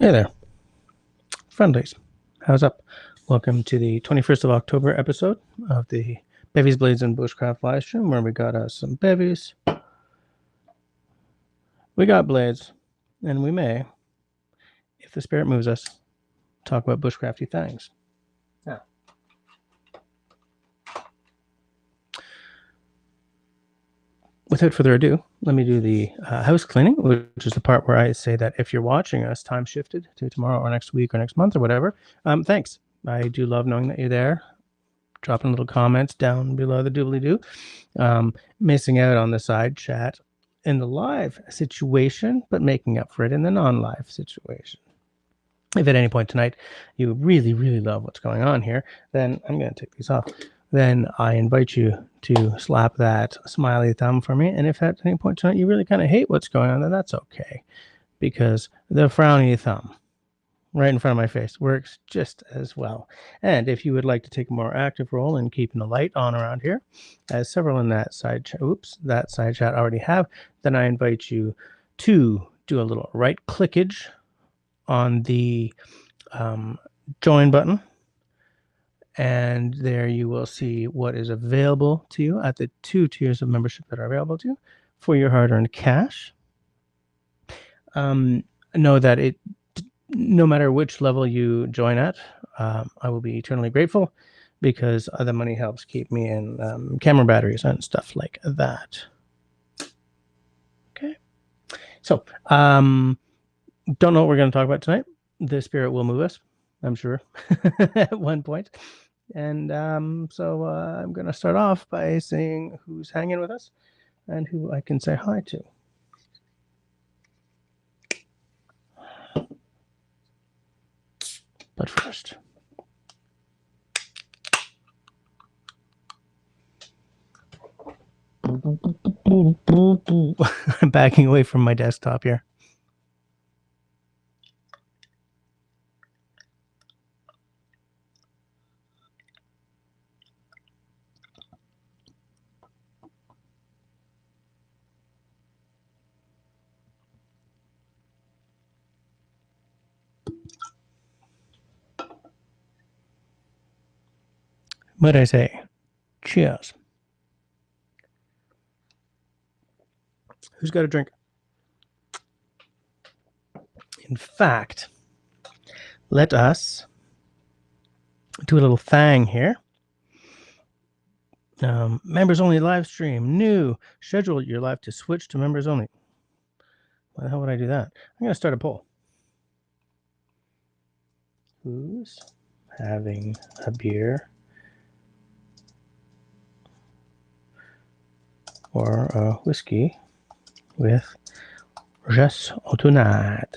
Hey there, friendlies. How's up? Welcome to the 21st of October episode of the Bevies, Blades, and Bushcraft live stream, where we got some bevies, we got blades, and we may, if the spirit moves us, talk about bushcrafty things. Now, without further ado, let me do the house cleaning, which is the part where I say that if you're watching us, time shifted to tomorrow or next week or next month or whatever, thanks. I do love knowing that you're there. Dropping little comments down below the doobly-doo. Missing out on the side chat in the live situation, but making up for it in the non-live situation. If at any point tonight you really, really love what's going on here, then I'm going to take these off. Then I invite you to slap that smiley thumb for me. And if at any point tonight you really kind of hate what's going on, then that's okay. Because the frowny thumb right in front of my face works just as well. And if you would like to take a more active role in keeping the light on around here, as several in that side chat, already have, then I invite you to do a little right clickage on the join button, and there you will see what is available to you at the 2 tiers of membership that are available to you for your hard-earned cash. Know that no matter which level you join at, I will be eternally grateful, because the money helps keep me in camera batteries and stuff like that. Okay. So, don't know what we're going to talk about tonight. The spirit will move us, I'm sure, at one point. And so I'm going to start off by saying who's hanging with us and who I can say hi to. But first, I'm backing away from my desktop here. What did I say? Cheers. Who's got a drink? In fact, let us do a little thing here. Members only live stream. New. Schedule your live to switch to members only. Why the hell would I do that? I'm going to start a poll. Who's having a beer or a whiskey with Jess tonight?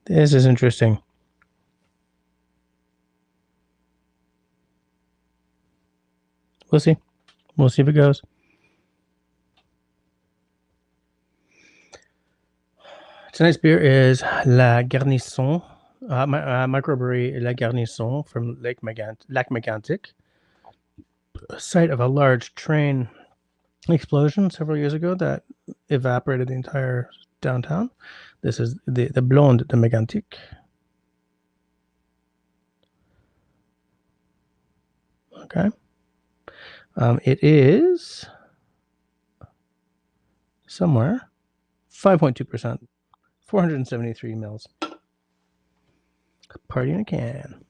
This is interesting. We'll see. We'll see if it goes. Tonight's beer is La Garnison, microbrewery La Garnison from Lac Mégantic, site of a large train explosion several years ago that evaporated the entire downtown. This is the Blonde de Mégantic. Okay. It is somewhere 5.2%, 473 mils. Party in a can.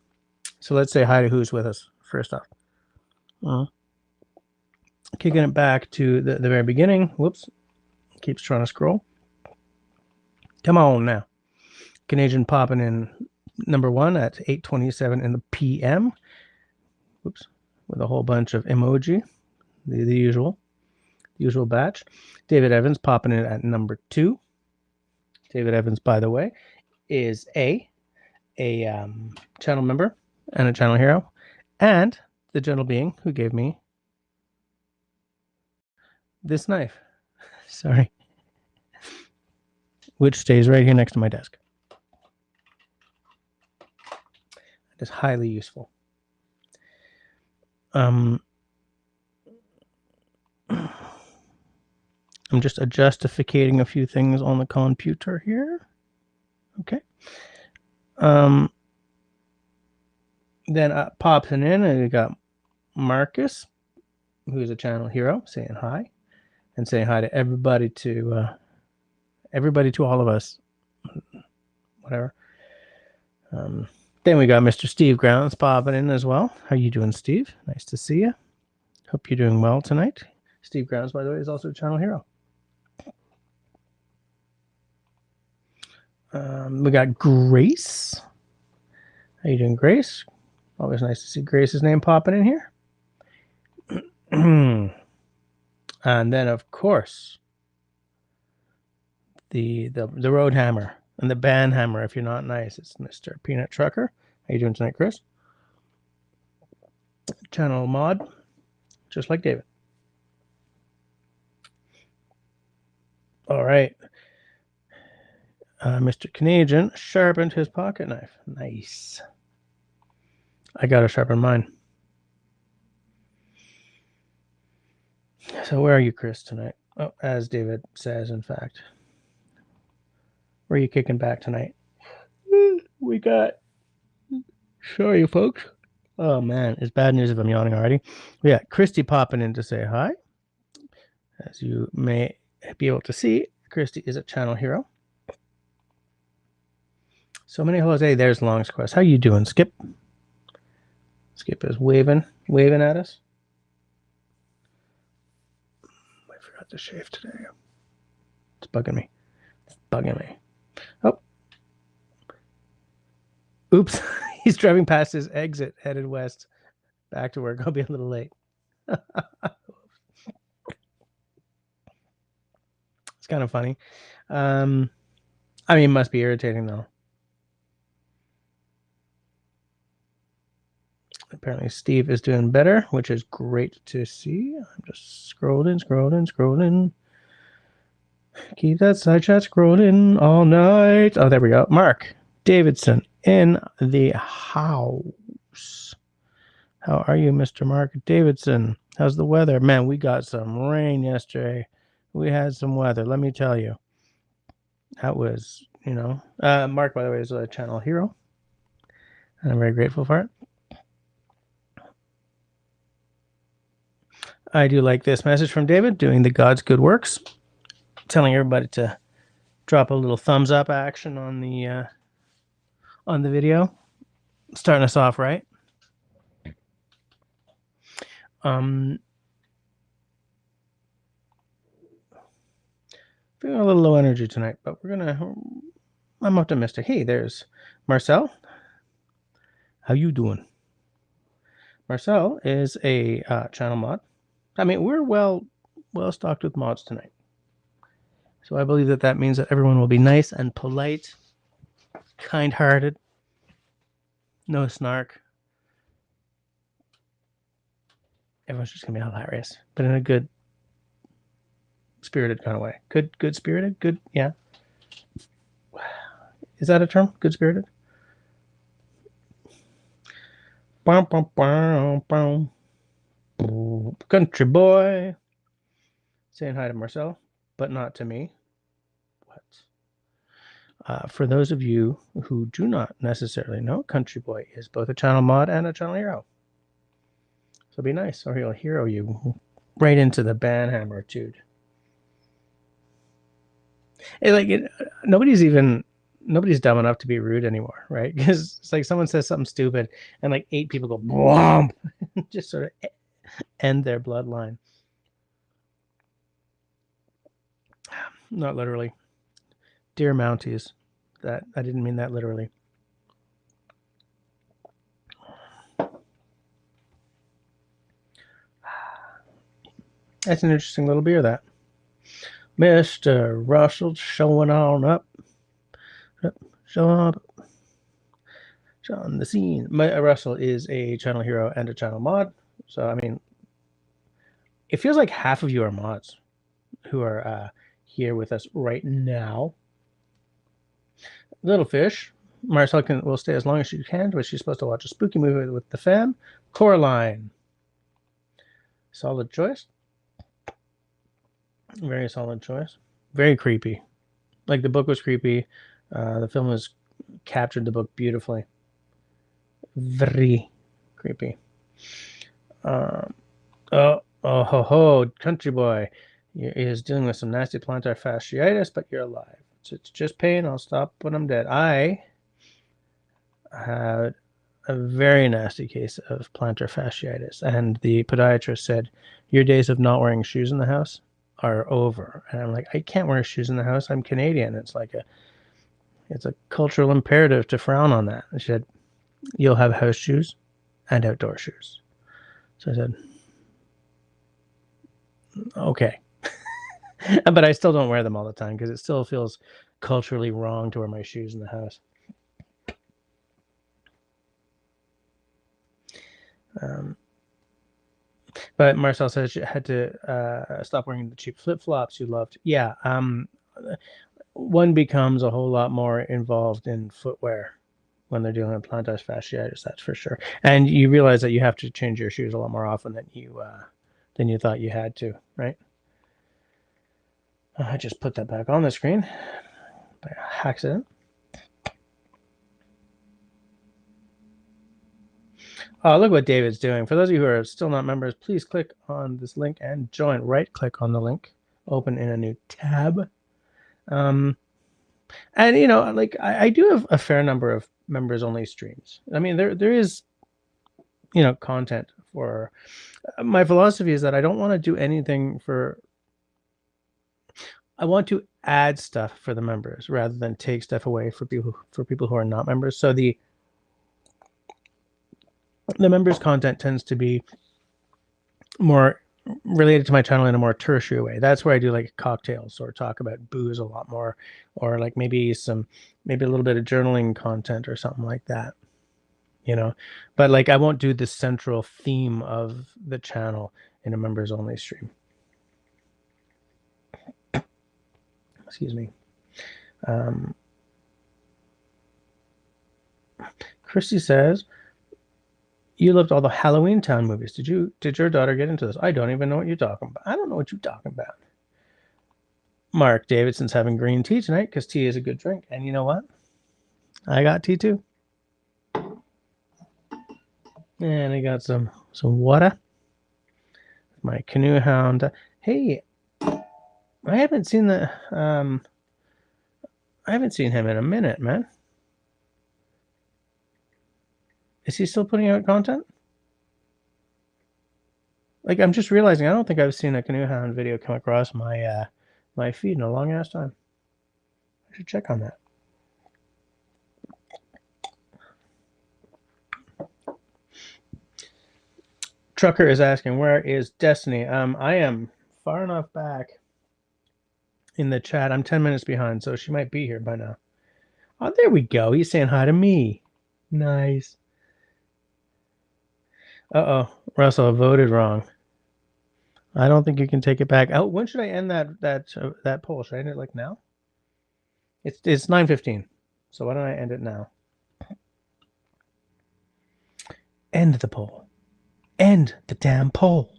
So let's say hi to who's with us first off. Kicking it back to the very beginning. Whoops. Keeps trying to scroll. Come on now. Canadian popping in number 1 at 8:27 in the PM. Whoops. With a whole bunch of emoji. The usual batch. David Evans popping in at number 2. David Evans, by the way, is a a channel member and a channel hero, and the gentle being who gave me this knife. Sorry. Which stays right here next to my desk. It is highly useful. I'm just adjustificating a few things on the computer here. Okay. Then popping in, and we got Marcus, who's a channel hero, saying hi, and saying hi to everybody, to all of us, whatever. Then we got Mr. Steve Grounds popping in as well. How you doing, Steve? Nice to see you. Hope you're doing well tonight. Steve Grounds, by the way, is also a channel hero. We got Grace. How you doing, Grace? Always nice to see Grace's name popping in here. And then, of course, the road hammer and the band hammer. If you're not nice, it's Mr. Peanut Trucker. How you doing tonight, Chris? Channel mod, just like David. All right. Mr. Canadian sharpened his pocket knife. Nice. I got to sharpen mine. So where are you, Chris, tonight? Oh, as David says, in fact. Where are you kicking back tonight? We got... Sorry, folks. Oh, man. It's bad news if I'm yawning already. We got Christy popping in to say hi. As you may be able to see, Christy is a channel hero. So many hellos. Hey, there's Long's Quest. How you doing, Skip? Skip is waving at us. I forgot to shave today. It's bugging me. Oh. Oops. He's driving past his exit, headed west. Back to work. I'll be a little late. It's kind of funny. I mean, it must be irritating, though. Apparently Steve is doing better, which is great to see. I'm just scrolling. Keep that side chat scrolling all night. Oh, there we go. Mark Davidson in the house. How are you, Mr. Mark Davidson? How's the weather? Man, we got some rain yesterday. We had some weather, let me tell you. That was, Mark, by the way, is a channel hero. And I'm very grateful for it. I do like this message from David, doing the God's good works, telling everybody to drop a little thumbs up action on the video, starting us off right. Feeling a little low energy tonight, but I'm optimistic. Hey, there's Marcel. How you doing? Marcel is a channel mod. I mean, we're well stocked with mods tonight. So I believe that means that everyone will be nice and polite, kind-hearted, no snark. Everyone's just going to be hilarious, but in a good, spirited kind of way. Good spirited? Good, yeah. Is that a term? Good spirited? Country boy. Saying hi to Marcel, but not to me. What? For those of you who do not necessarily know, Country Boy is both a channel mod and a channel hero. So be nice, or he'll hero you right into the banhammer, dude. Nobody's dumb enough to be rude anymore, right? Because it's like someone says something stupid and like 8 people go blomp, just sort of end their bloodline. Not literally. Dear Mounties, that I didn't mean that literally. That's an interesting little beer, that. Mr. Russell showing on up. Showing up. on the scene. Russell is a channel hero and a channel mod. So, I mean, it feels like half of you are mods who are here with us right now. Little Fish. Marcel will stay as long as she can, but she's supposed to watch a spooky movie with the fam. Coraline. Solid choice. Very solid choice. Very creepy. Like, the book was creepy. The film was captured the book beautifully. Very creepy. Oh ho ho, country boy is dealing with some nasty plantar fasciitis, but you're alive. It's just pain. I'll stop when I'm dead. I had a very nasty case of plantar fasciitis, and the podiatrist said, your days of not wearing shoes in the house are over. And I'm like, I can't wear shoes in the house. I'm Canadian. It's a cultural imperative to frown on that. And she said, you'll have house shoes and outdoor shoes. So I said, okay. But I still don't wear them all the time because it still feels culturally wrong to wear my shoes in the house. But Marcel says she had to stop wearing the cheap flip-flops you loved. Yeah, one becomes a whole lot more involved in footwear when they're dealing with plantar fasciitis, that's for sure. And you realize that you have to change your shoes a lot more often than you thought you had to, right? I just put that back on the screen by accident. Oh, look what David's doing. For those of you who are still not members, please click on this link and join. Right-click on the link, open in a new tab. And, you know, like, I do have a fair number of members-only streams. I mean, there is, you know, content for... My philosophy is that I don't want to do anything for... I want to add stuff for the members rather than take stuff away for people who are not members. So the members' content tends to be more related to my channel in a more tertiary way. That's where I do like cocktails or talk about booze a lot more, or like maybe a little bit of journaling content or something like that, you know. But like, I won't do the central theme of the channel in a members only stream. Excuse me. Christy says, you loved all the Halloween Town movies. Did your daughter get into this? I don't even know what you're talking about. I don't know what you're talking about. Mark Davidson's having green tea tonight because tea is a good drink. And you know what? I got tea too. And I got some water. My canoe hound. Hey, I haven't seen him in a minute, man. Is he still putting out content? Like, I'm just realizing I don't think I've seen a canoe hound video come across my my feed in a long ass time. I should check on that. Trucker is asking, where is Destiny? I am far enough back in the chat. I'm 10 minutes behind, so she might be here by now. Oh, there we go. He's saying hi to me. Nice. Uh-oh. Russell, I voted wrong. I don't think you can take it back. Oh, when should I end that poll? Should I end it like now? It's 9:15. So why don't I end it now? End the poll. End the damn poll.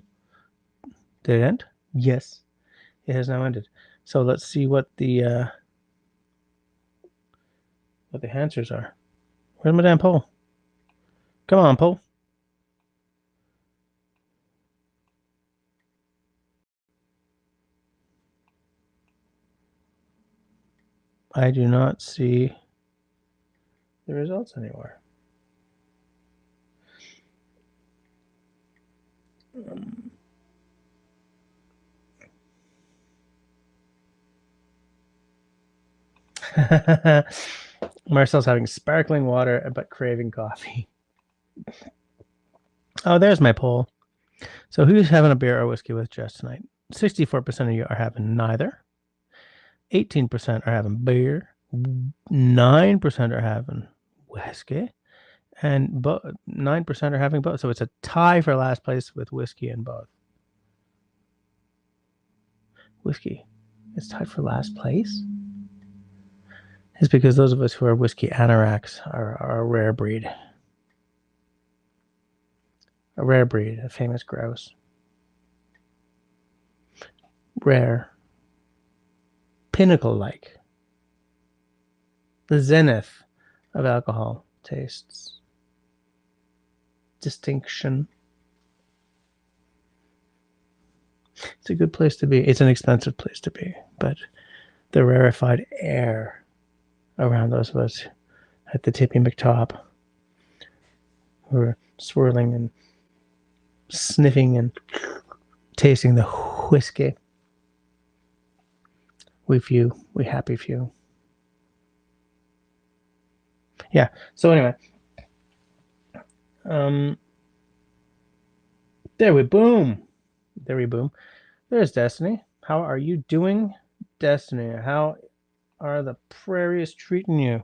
Did it end? Yes. It has now ended. So let's see what the answers are. Where's my damn poll? Come on, poll. I do not see the results anywhere. Marcel's having sparkling water but craving coffee. Oh, there's my poll. So who's having a beer or whiskey with Jess tonight? 64% of you are having neither. 18% are having beer. 9% are having whiskey. And 9% are having both. So it's a tie for last place with whiskey and both. Whiskey is tied for last place? It's because those of us who are whiskey anoraks are a rare breed. A rare breed, a famous grouse. Rare. Pinnacle-like. The zenith of alcohol tastes. Distinction. It's a good place to be. It's an expensive place to be, but the rarefied air around those of us at the tippy McTop who are swirling and sniffing and tasting the whiskey. We happy few. Yeah. So anyway, there we boom. There's Destiny. How are you doing, Destiny? How are the prairies treating you?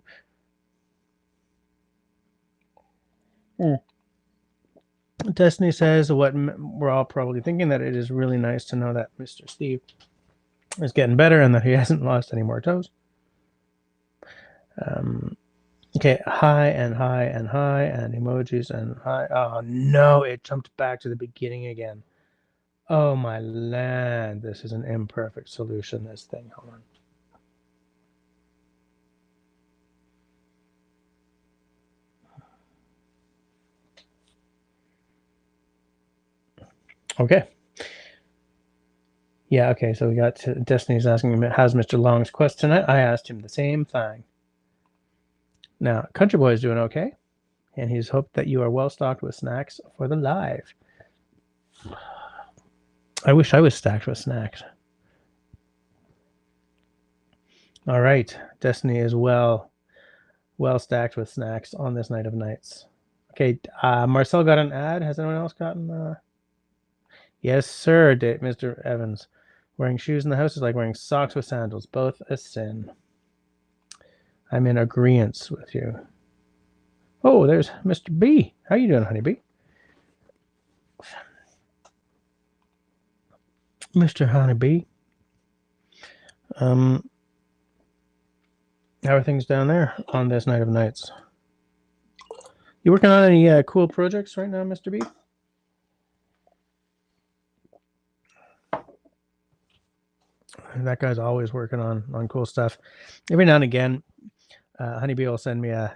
Destiny says what we're all probably thinking, that it is really nice to know that Mr. Steve is getting better and that he hasn't lost any more toes. Okay, hi and emojis and hi. Oh no, it jumped back to the beginning again. Oh my land, this is an imperfect solution, this thing. Hold on. Okay. Yeah, okay, so we got to, Destiny's asking him, how's Mr. Long's quest tonight? I asked him the same thing. Now, Country Boy is doing okay, and he's hoped that you are well stocked with snacks for the live. I wish I was stacked with snacks. All right, Destiny is well stacked with snacks on this night of nights. Okay, Marcel got an ad. Has anyone else gotten? Yes, sir, Mr. Evans. Wearing shoes in the house is like wearing socks with sandals. Both a sin. I'm in agreement with you. Oh, there's Mr. B. How you doing, honeybee? Mr. Honeybee. How are things down there on this night of nights? You working on any cool projects right now, Mr. B? That guy's always working on cool stuff. Every now and again, Honeybee will send me a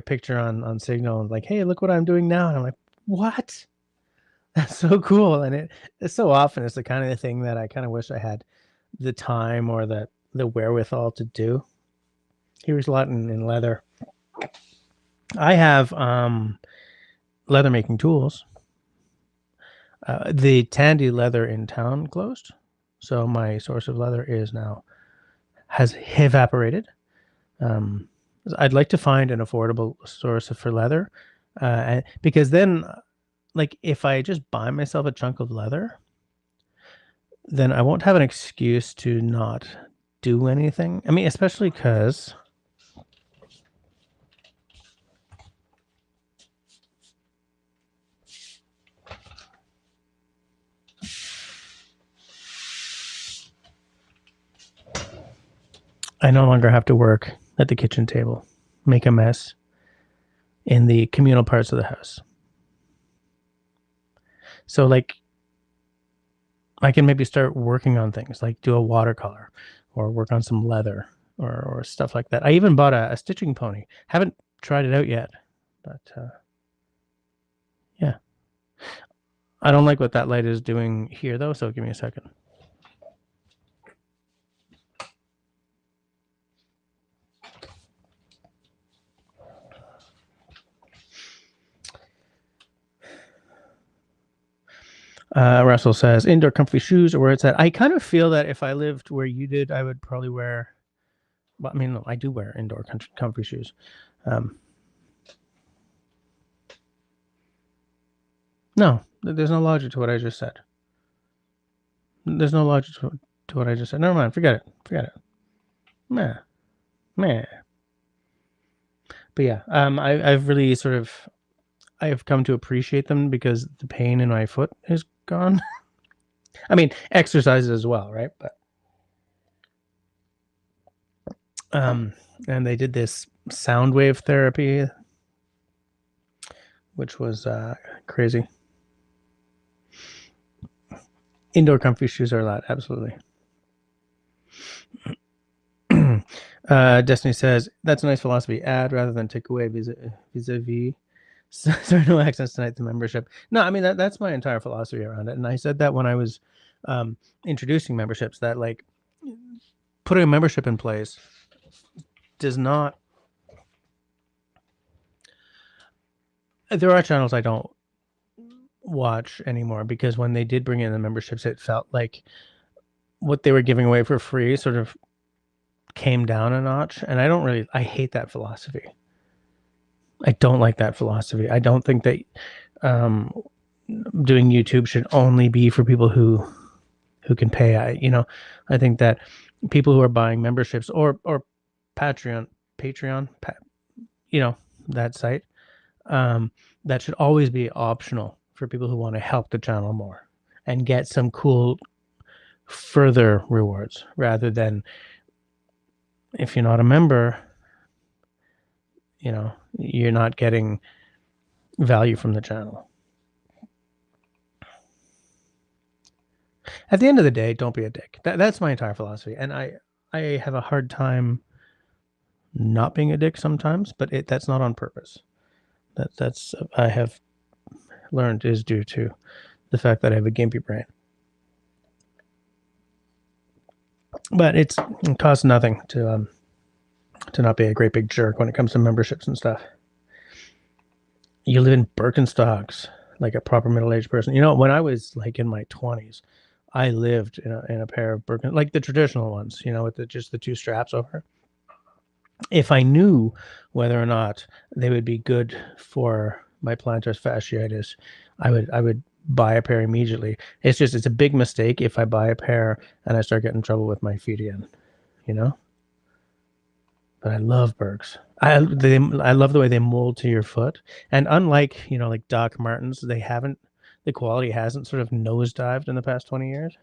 picture on Signal, like, hey, look what I'm doing now. And I'm like, what? That's so cool. And it's so often it's the kind of thing that I kind of wish I had the time or the wherewithal to do. He was a lot in leather. I have leather making tools. The Tandy leather in town closed, so my source of leather has evaporated. I'd like to find an affordable source for leather, because then, like, if I just buy myself a chunk of leather, then I won't have an excuse to not do anything. I mean, especially because I no longer have to work at the kitchen table, make a mess in the communal parts of the house. So, like, I can maybe start working on things, like do a watercolor or work on some leather or stuff like that. I even bought a stitching pony. Haven't tried it out yet, but yeah. I don't like what that light is doing here, though, so give me a second. Russell says, indoor comfy shoes or where it's at. I kind of feel that if I lived where you did, I would probably wear, well, I mean, no, I do wear indoor comfy shoes. No, there's no logic to what I just said. There's no logic to what I just said. Never mind. Forget it. Meh. But yeah, I've really sort of I've come to appreciate them because the pain in my foot is gone. I mean, exercises as well, right? But and they did this sound wave therapy, which was crazy. Indoor comfy shoes are allowed, absolutely. Destiny says that's a nice philosophy. Add rather than take away vis-a-vis. Sorry, no access tonight to membership. No, I mean that's my entire philosophy around it, and I said that when I was introducing memberships. That like putting a membership in place does not. There are channels I don't watch anymore because when they did bring in the memberships, it felt like what they were giving away for free sort of came down a notch, and I hate that philosophy. I don't like that philosophy. I don't think that doing YouTube should only be for people who can pay. I think that people who are buying memberships or Patreon, that site, that should always be optional for people who want to help the channel more and get some cool further rewards rather than if you're not a member, you're not getting value from the channel. At the end of the day, don't be a dick. That's my entire philosophy. And I have a hard time not being a dick sometimes, but that's not on purpose. That's I have learned is due to the fact that I have a gimpy brain. But it costs nothing to not be a great big jerk when it comes to memberships and stuff. You live in Birkenstocks like a proper middle-aged person. When I was like in my 20s, I lived in a pair of Birkenstocks, like the traditional ones, with just the two straps over. If I knew whether or not they would be good for my plantar fasciitis, I would buy a pair immediately. It's a big mistake if I buy a pair and I start getting in trouble with my feet again, But I love Birks. I love the way they mold to your foot, and unlike like Doc Martens, the quality hasn't sort of nosedived in the past 20 years.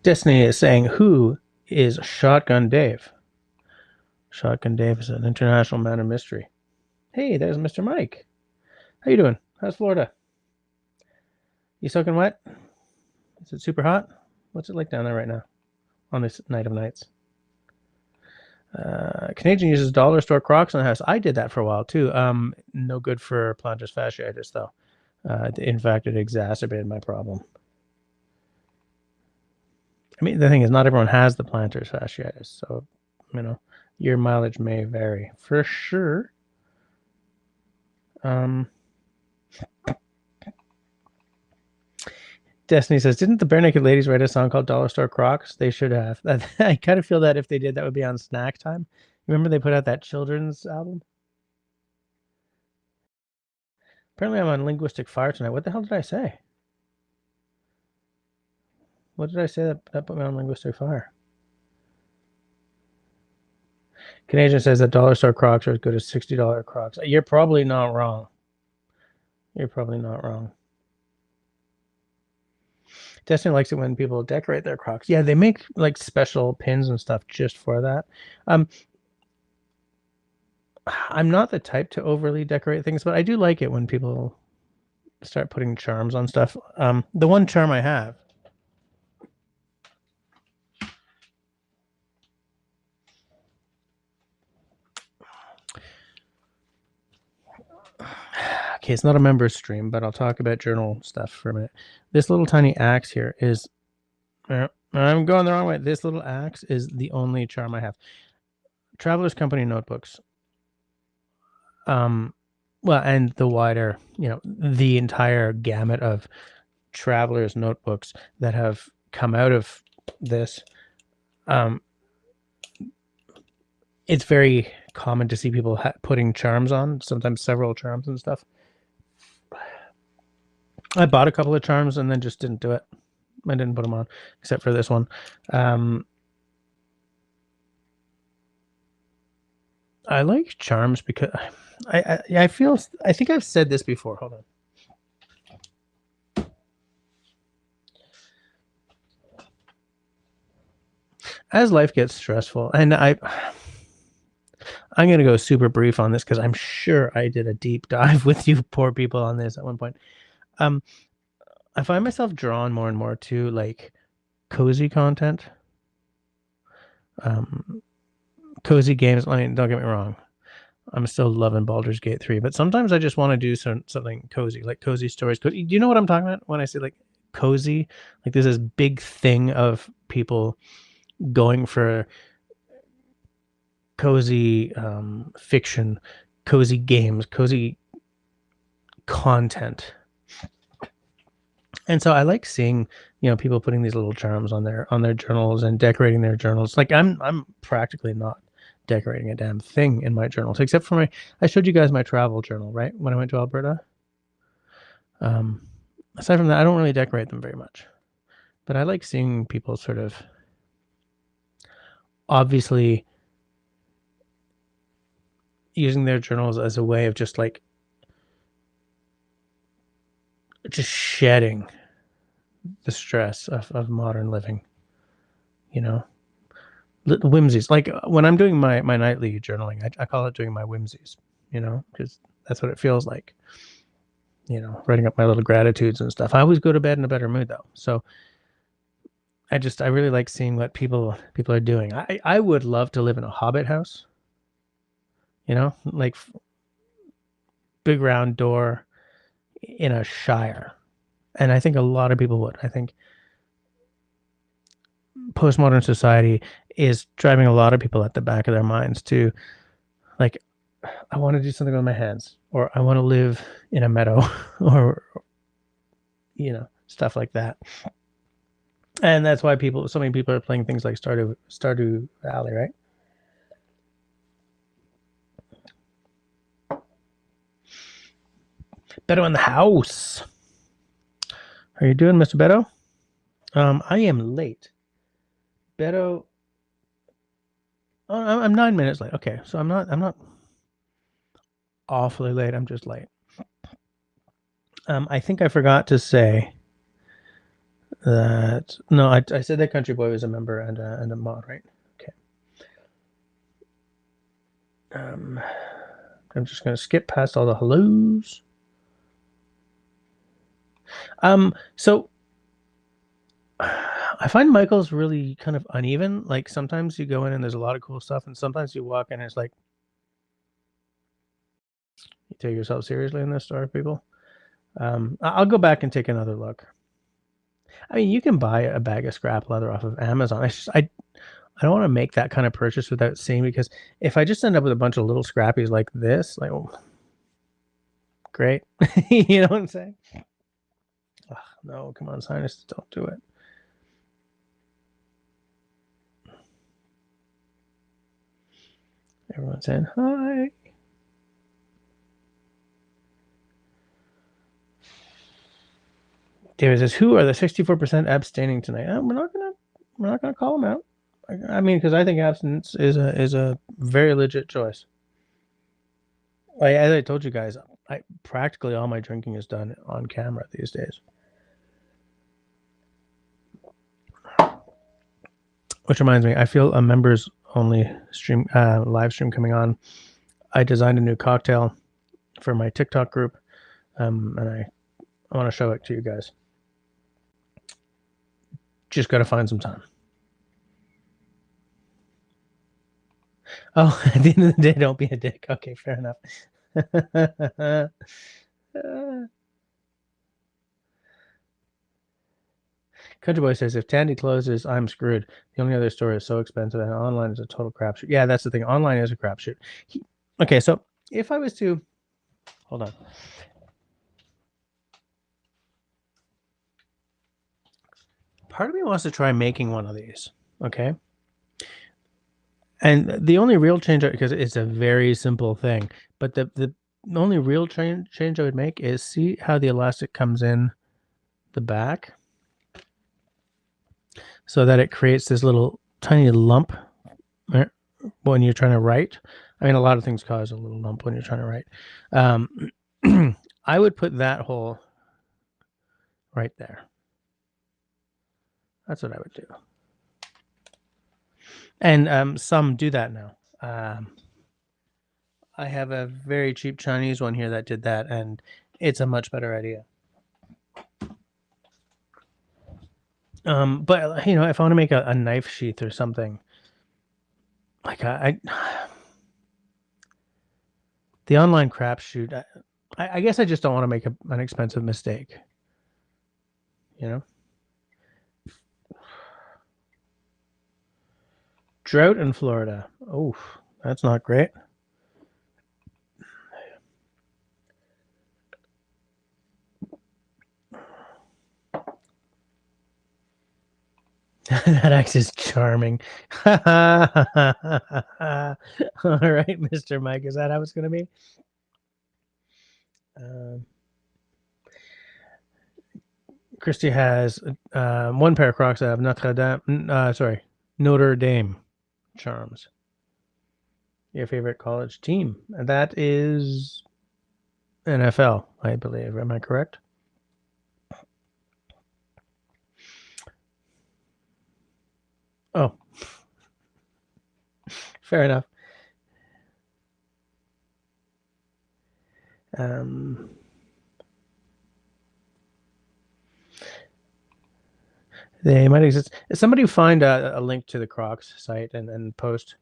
Destiny is saying, who is Shotgun Dave? Shotgun Dave is an international man of mystery. Hey, there's Mr. Mike. How you doing? How's Florida? You soaking wet? Is it super hot? What's it like down there right now on this night of nights? Canadian uses dollar store Crocs in the house. I did that for a while too. No good for plantar fasciitis though. In fact, it exacerbated my problem. I mean, the thing is, not everyone has the plantar fasciitis, so your mileage may vary for sure. Destiny says, didn't the Bare Naked Ladies write a song called Dollar Store Crocs? They should have. I kind of feel that if they did, that would be on Snack Time. Remember they put out that children's album? Apparently I'm on linguistic fire tonight. What the hell did I say? What did I say that put me on linguistic fire? Canadian says that dollar store Crocs are as good as $60 Crocs. You're probably not wrong. Destiny likes it when people decorate their Crocs. Yeah, they make like special pins and stuff just for that. I'm not the type to overly decorate things, but I do like it when people start putting charms on stuff. The one charm I have. Okay, it's not a members stream, but I'll talk about journal stuff for a minute. This little tiny axe here is. I'm going the wrong way. This little axe is the only charm I have. Traveler's Company notebooks. Well, and the wider, the entire gamut of Traveler's notebooks that have come out of this. It's very common to see people putting charms on, sometimes several charms and stuff. I bought a couple of charms and then just didn't do it. I didn't put them on, except for this one. I like charms because I feel, I think I've said this before. Hold on. As life gets stressful, and I'm going to go super brief on this because I'm sure I did a deep dive with you poor people on this at one point. I find myself drawn more and more to like cozy content, cozy games. I mean, don't get me wrong, I'm still loving Baldur's Gate 3, but sometimes I just want to do something cozy, like cozy stories. Do you know what I'm talking about when I say like cozy? Like there's this big thing of people going for cozy fiction, cozy games, cozy content. And so I like seeing, people putting these little charms on their journals and decorating their journals. Like I'm practically not decorating a damn thing in my journals, except for I showed you guys my travel journal, right? When I went to Alberta. Aside from that, I don't really decorate them very much. But I like seeing people sort of obviously using their journals as a way of just shedding the stress of modern living, you know? Whimsies. Like when I'm doing my nightly journaling, I call it doing my whimsies, because that's what it feels like, writing up my little gratitudes and stuff. I always go to bed in a better mood though. So I really like seeing what people are doing. I would love to live in a hobbit house, like big round door in a shire. And I think a lot of people would. I think postmodern society is driving a lot of people at the back of their minds to like, I want to do something with my hands, or I want to live in a meadow, or stuff like that. And that's why so many people are playing things like Stardew Valley, right? Beto in the house. How are you doing, Mr. Beto? I am late. Beto. Oh, I'm 9 minutes late. Okay, so I'm not awfully late. I'm just late. I think I forgot to say that. No, I said that Country Boy was a member and a mod, right? Okay. I'm just gonna skip past all the hellos. So I find Michael's really kind of uneven. Like sometimes you go in and there's a lot of cool stuff, and sometimes you walk in and it's like, you take yourself seriously in this store, people. I'll go back and take another look. I mean, you can buy a bag of scrap leather off of Amazon. I don't want to make that kind of purchase without seeing, because if I just end up with a bunch of little scrappies like this, like, oh, great. You know what I'm saying? Ugh, no, come on, scientists, don't do it. Everyone's saying hi. David says, "Who are the 64% abstaining tonight?" We're not gonna call them out. I mean, because I think abstinence is a very legit choice. Like, as I told you guys, practically all my drinking is done on camera these days. Which reminds me, I feel a members only stream live stream coming on. I designed a new cocktail for my TikTok group, and I want to show it to you guys. Just got to find some time. Oh, at the end of the day, don't be a dick. Okay, fair enough. Country Boy says, if Tandy closes, I'm screwed. The only other store is so expensive, and online is a total crapshoot. Yeah, that's the thing. Online is a crapshoot. Okay, so if I was to, hold on. Part of me wants to try making one of these. Okay. And the only real change, because it's a very simple thing, but the only real change I would make is see how the elastic comes in the back. so that it creates this little tiny lump when you're trying to write. I mean, a lot of things cause a little lump when you're trying to write. I would put that hole right there. That's what I would do. And some do that now. I have a very cheap Chinese one here that did that, and it's a much better idea. But you know, if I want to make a knife sheath or something, like the online crapshoot, I guess I just don't want to make an expensive mistake. You know, drought in Florida. Oh, that's not great. That X is charming. All right, Mr. Mike, is that how it's going to be? Christy has one pair of Crocs that have Notre Dame charms. Your favorite college team? And that is NFL, I believe. Am I correct? Oh, fair enough. They might exist. Somebody find a link to the Crocs site and post.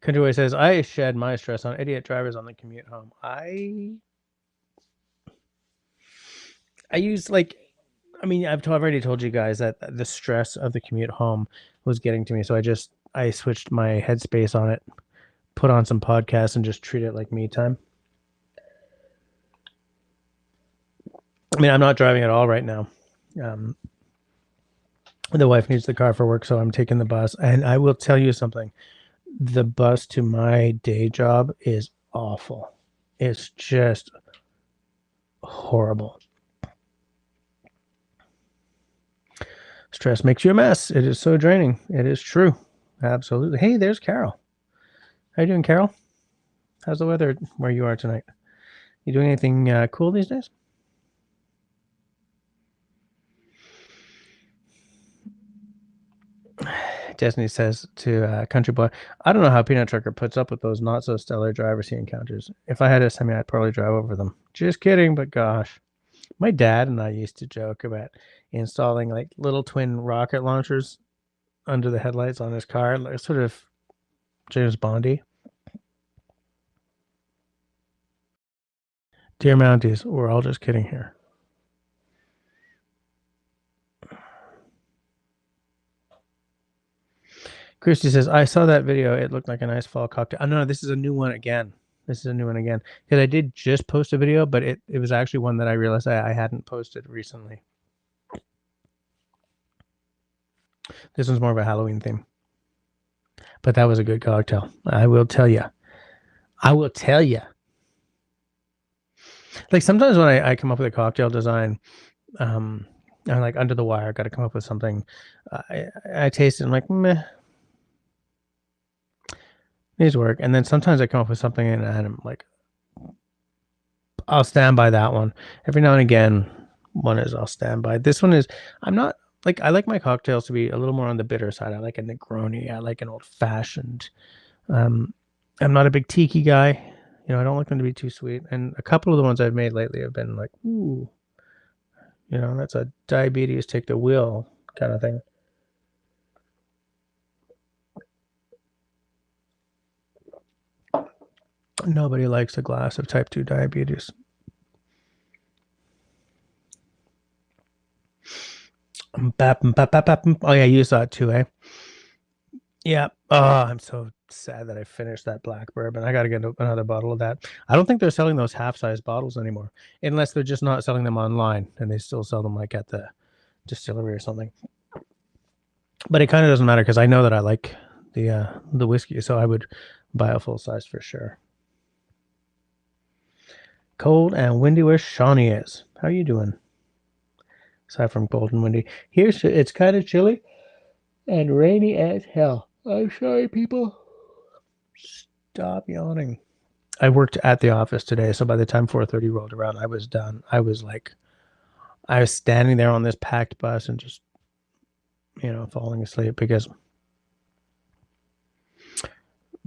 Countryway says, I shed my stress on idiot drivers on the commute home. I use I've already told you guys that the stress of the commute home was getting to me. So I switched my headspace on it, put on some podcasts, and just treat it like me time. I mean, I'm not driving at all right now. The wife needs the car for work, so I'm taking the bus. And I will tell you something. The bus to my day job is awful. It's just horrible. Stress makes you a mess. It is so draining. It is true. Absolutely. Hey, there's Carol. How you doing, Carol? How's the weather where you are tonight? You doing anything cool these days? Destiny says to Country Boy, I don't know how Peanut Trucker puts up with those not so stellar drivers he encounters. If I had a semi, I'd probably drive over them. Just kidding, but gosh. My dad and I used to joke about installing like little twin rocket launchers under the headlights on his car, like sort of James Bondy. Dear Mounties, we're all just kidding here. Christy says, I saw that video. It looked like a nice fall cocktail. Oh, no, this is a new one again. Because I did just post a video, but it was actually one that I realized I hadn't posted recently. This one's more of a Halloween theme. But that was a good cocktail. I will tell you. Like sometimes when I come up with a cocktail design, I'm like under the wire, got to come up with something. I taste it, I'm like, meh. Needs to work. And then sometimes I come up with something and I'm like, I'll stand by that one. Every now and again, one is I'll stand by. This one is, I'm not, like, I like my cocktails to be a little more on the bitter side. I like a Negroni. I like an old fashioned. I'm not a big tiki guy. You know, I don't like them to be too sweet. And a couple of the ones I've made lately have been like, ooh, you know, that's a diabetes take the wheel kind of thing. Nobody likes a glass of type 2 diabetes. Oh, yeah, you saw it too, eh? Yeah. Oh, I'm so sad that I finished that black bourbon. I got to get another bottle of that. I don't think they're selling those half-size bottles anymore, unless they're just not selling them online and they still sell them like at the distillery or something. But it kind of doesn't matter because I know that I like the whiskey, so I would buy a full size for sure. Cold and windy where Shawnee is. How are you doing? aside from cold and windy. Here's it's kind of chilly and rainy as hell. I'm sorry, people. Stop yawning. I worked at the office today, so by the time 4:30 rolled around, I was done. I was standing there on this packed bus and just, falling asleep because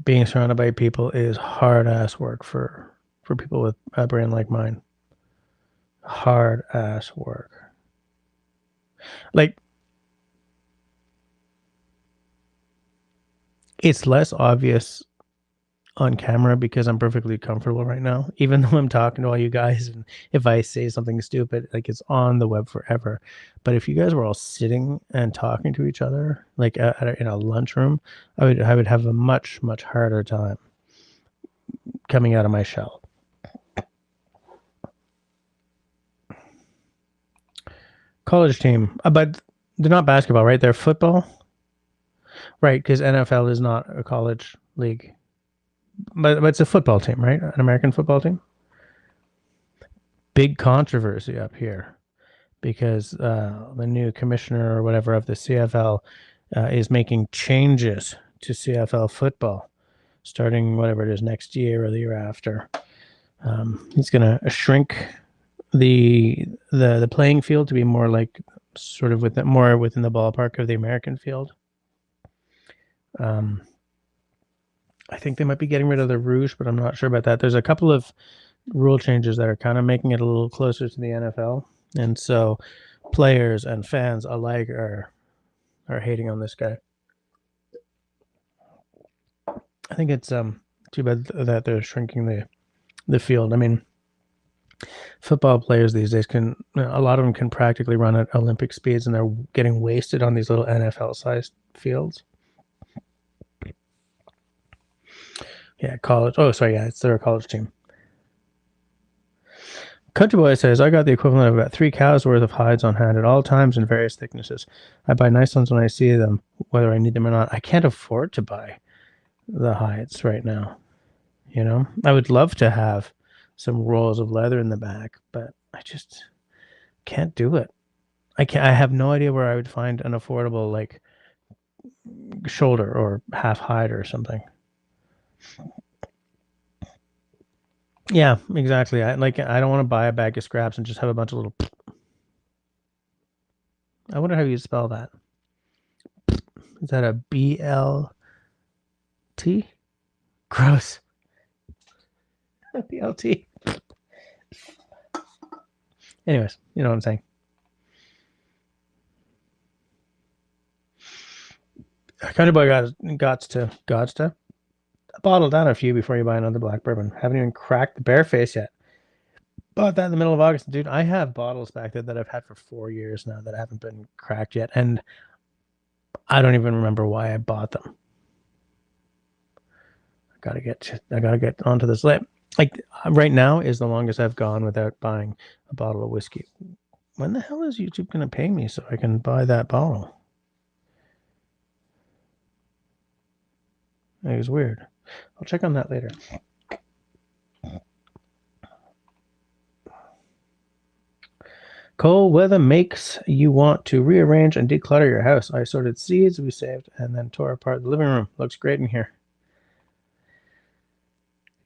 being surrounded by people is hard ass work for people with a brain like mine. Hard ass work. Like, it's less obvious on camera because I'm perfectly comfortable right now, even though I'm talking to all you guys. And if I say something stupid, like, it's on the web forever. But if you guys were all sitting and talking to each other, like in a lunchroom, I would have a much, much harder time coming out of my shell. College team, but they're not basketball, right? They're football, right? Because NFL is not a college league, but it's a football team, right? An American football team. Big controversy up here because the new commissioner or whatever of the CFL is making changes to CFL football starting whatever it is next year or the year after. He's going to shrink the playing field to be more like sort of more within the ballpark of the American field. I think they might be getting rid of the Rouge, but I'm not sure about that. There's a couple of rule changes that are kind of making it a little closer to the NFL, and so players and fans alike are hating on this guy. I think it's too bad that they're shrinking the field. I mean, football players these days a lot of them can practically run at Olympic speeds, and they're getting wasted on these little NFL-sized fields. Yeah, college. Oh, sorry, yeah, it's their college team. Country Boy says, I got the equivalent of about 3 cows worth of hides on hand at all times in various thicknesses. I buy nice ones when I see them, whether I need them or not. I can't afford to buy the hides right now. I would love to have some rolls of leather in the back, but I just can't do it. I have no idea where I would find an affordable, like, shoulder or half hide or something. Yeah, exactly. I don't want to buy a bag of scraps and just have a bunch of little. I wonder how you spell that. Is that a BLT? Gross. BLT. Anyways, you know what I'm saying. Country Boy got to bottle down a few before you buy another black bourbon. Haven't even cracked the bear face yet. Bought that in the middle of August. Dude, I have bottles back there that I've had for 4 years now that haven't been cracked yet. And I don't even remember why I bought them. I gotta get onto this list. Like, right now is the longest I've gone without buying a bottle of whiskey. When the hell is YouTube gonna pay me so I can buy that bottle? It was weird. I'll check on that later. Cold weather makes you want to rearrange and declutter your house. I sorted seeds we saved and then tore apart the living room. Looks great in here.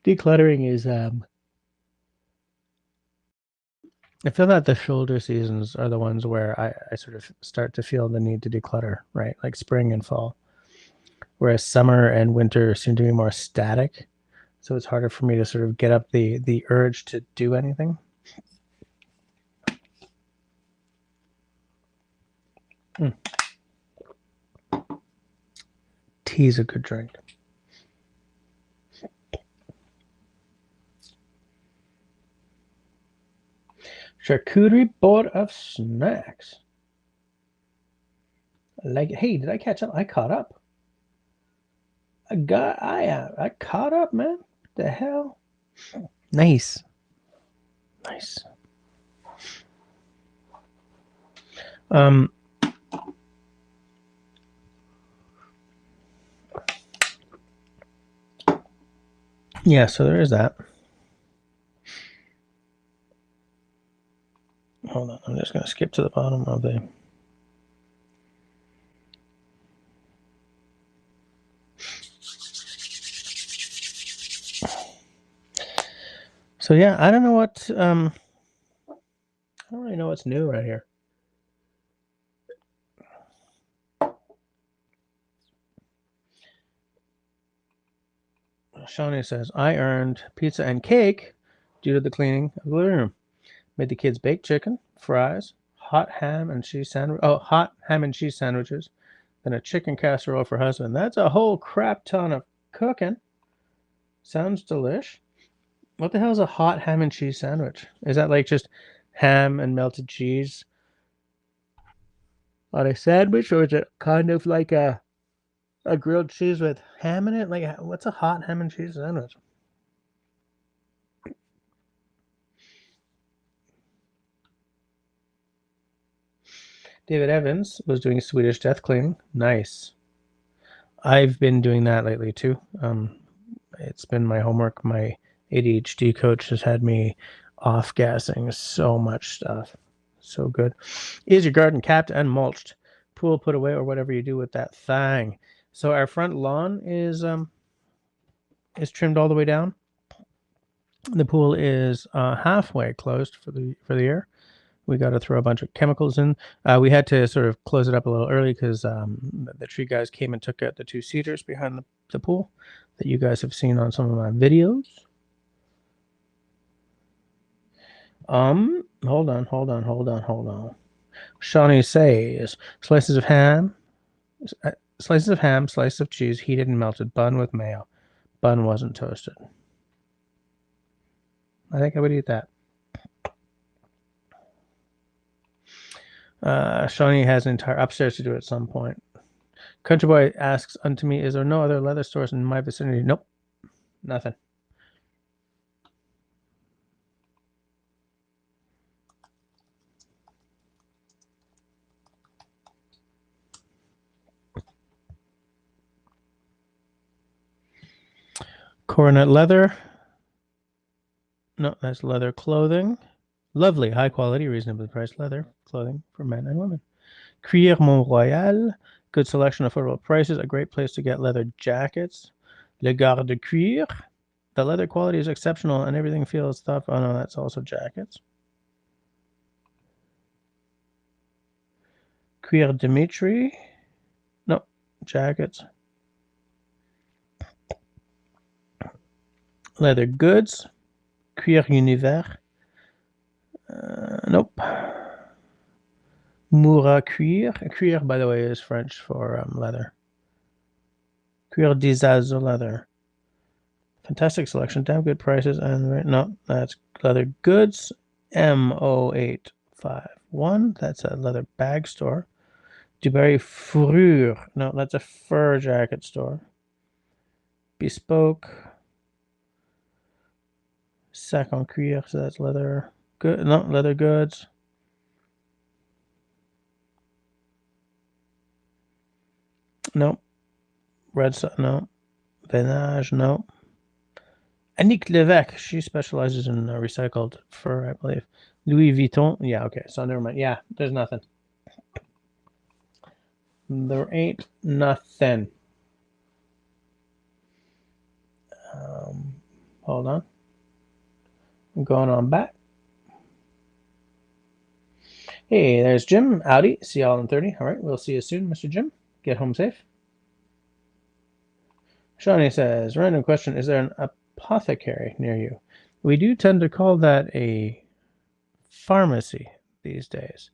Decluttering is I feel that the shoulder seasons are the ones where I sort of start to feel the need to declutter, right? Like spring and fall. Whereas summer and winter seem to be more static. So it's harder for me to sort of get up the urge to do anything. Tea's a good drink. Charcuterie board of snacks. Like, hey, did I catch up? I caught up. I caught up, man. What the hell? Nice. Nice. Yeah, so there is that. Hold on, I'm just going to skip to the bottom of the... So yeah, I don't know what... I don't really know what's new right here. Shawnee says, I earned pizza and cake due to the cleaning of the living room. Made the kids baked chicken, fries, hot ham and cheese sandwich. Oh, hot ham and cheese sandwiches. Then a chicken casserole for husband. That's a whole crap ton of cooking. Sounds delish. What the hell is a hot ham and cheese sandwich? Is that like just ham and melted cheese on a sandwich, or is it kind of like a grilled cheese with ham in it? Like, what's a hot ham and cheese sandwich? David Evans was doing Swedish death cleaning. Nice. I've been doing that lately too. It's been my homework. My ADHD coach has had me off gassing so much stuff. So good. Is your garden capped and mulched? Pool put away, or whatever you do with that thing. So our front lawn is trimmed all the way down. The pool is halfway closed for the year. We got to throw a bunch of chemicals in. We had to sort of close it up a little early because the tree guys came and took out the 2 cedars behind the pool that you guys have seen on some of my videos. Hold on. Shawnee says slices of ham, slices of cheese, heated and melted, bun with mayo. Bun wasn't toasted. I think I would eat that. Shawnee has an entire upstairs to do at some point. Country Boy asks unto me, is there no other leather stores in my vicinity? Nope. Nothing. Coronet leather. No, that's leather clothing. Lovely, high quality, reasonably priced leather clothing for men and women. Cuir Mont Royal. Good selection, affordable prices. A great place to get leather jackets. Le Garde de Cuir. The leather quality is exceptional and everything feels tough. Oh no, that's also jackets. Cuir Dimitri. No, jackets. Leather goods. Cuir Univers. Nope. Moura Cuir. Cuir, by the way, is French for leather. Cuir d'Isaz leather. Fantastic selection, damn good prices, and no, that's leather goods. M0851. That's a leather bag store. Dubarry Fourrure. No, that's a fur jacket store. Bespoke. Sac en cuir. So that's leather good. No, leather goods. No. Red. No. Venage. No. Annick Levesque. She specializes in recycled fur, I believe. Louis Vuitton. Yeah. Okay. So never mind. Yeah. There's nothing. There ain't nothing. Hold on. I'm going on back. Hey, there's Jim. Howdy. See y'all in 30. All right. We'll see you soon, Mr. Jim. Get home safe. Shawnee says, random question. Is there an apothecary near you? We do tend to call that a pharmacy these days.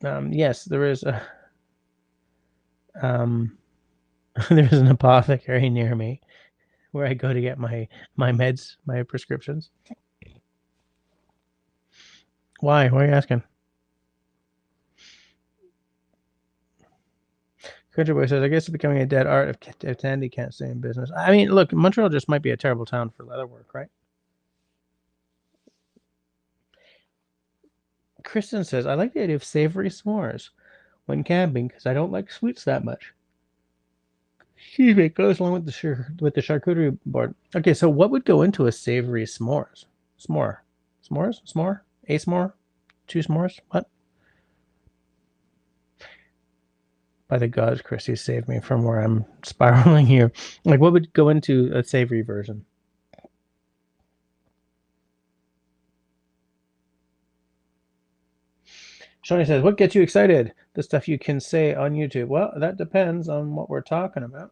Yes, there is a... there's an apothecary near me where I go to get my meds, my prescriptions. Why? Why are you asking? Country Boy says, I guess it's becoming a dead art if Tandy can't stay in business. I mean, look, Montreal just might be a terrible town for leather work, right? Kristen says, I like the idea of savory s'mores when camping because I don't like sweets that much. Excuse me, it goes along with the charcuterie board. Okay, so what would go into a savory s'mores? S'more? A s'more? 2 s'mores? What? By the gods, Christy, save me from where I'm spiraling here. Like, what would go into a savory version? Shoni says, what gets you excited? The stuff you can say on YouTube. Well, that depends on what we're talking about.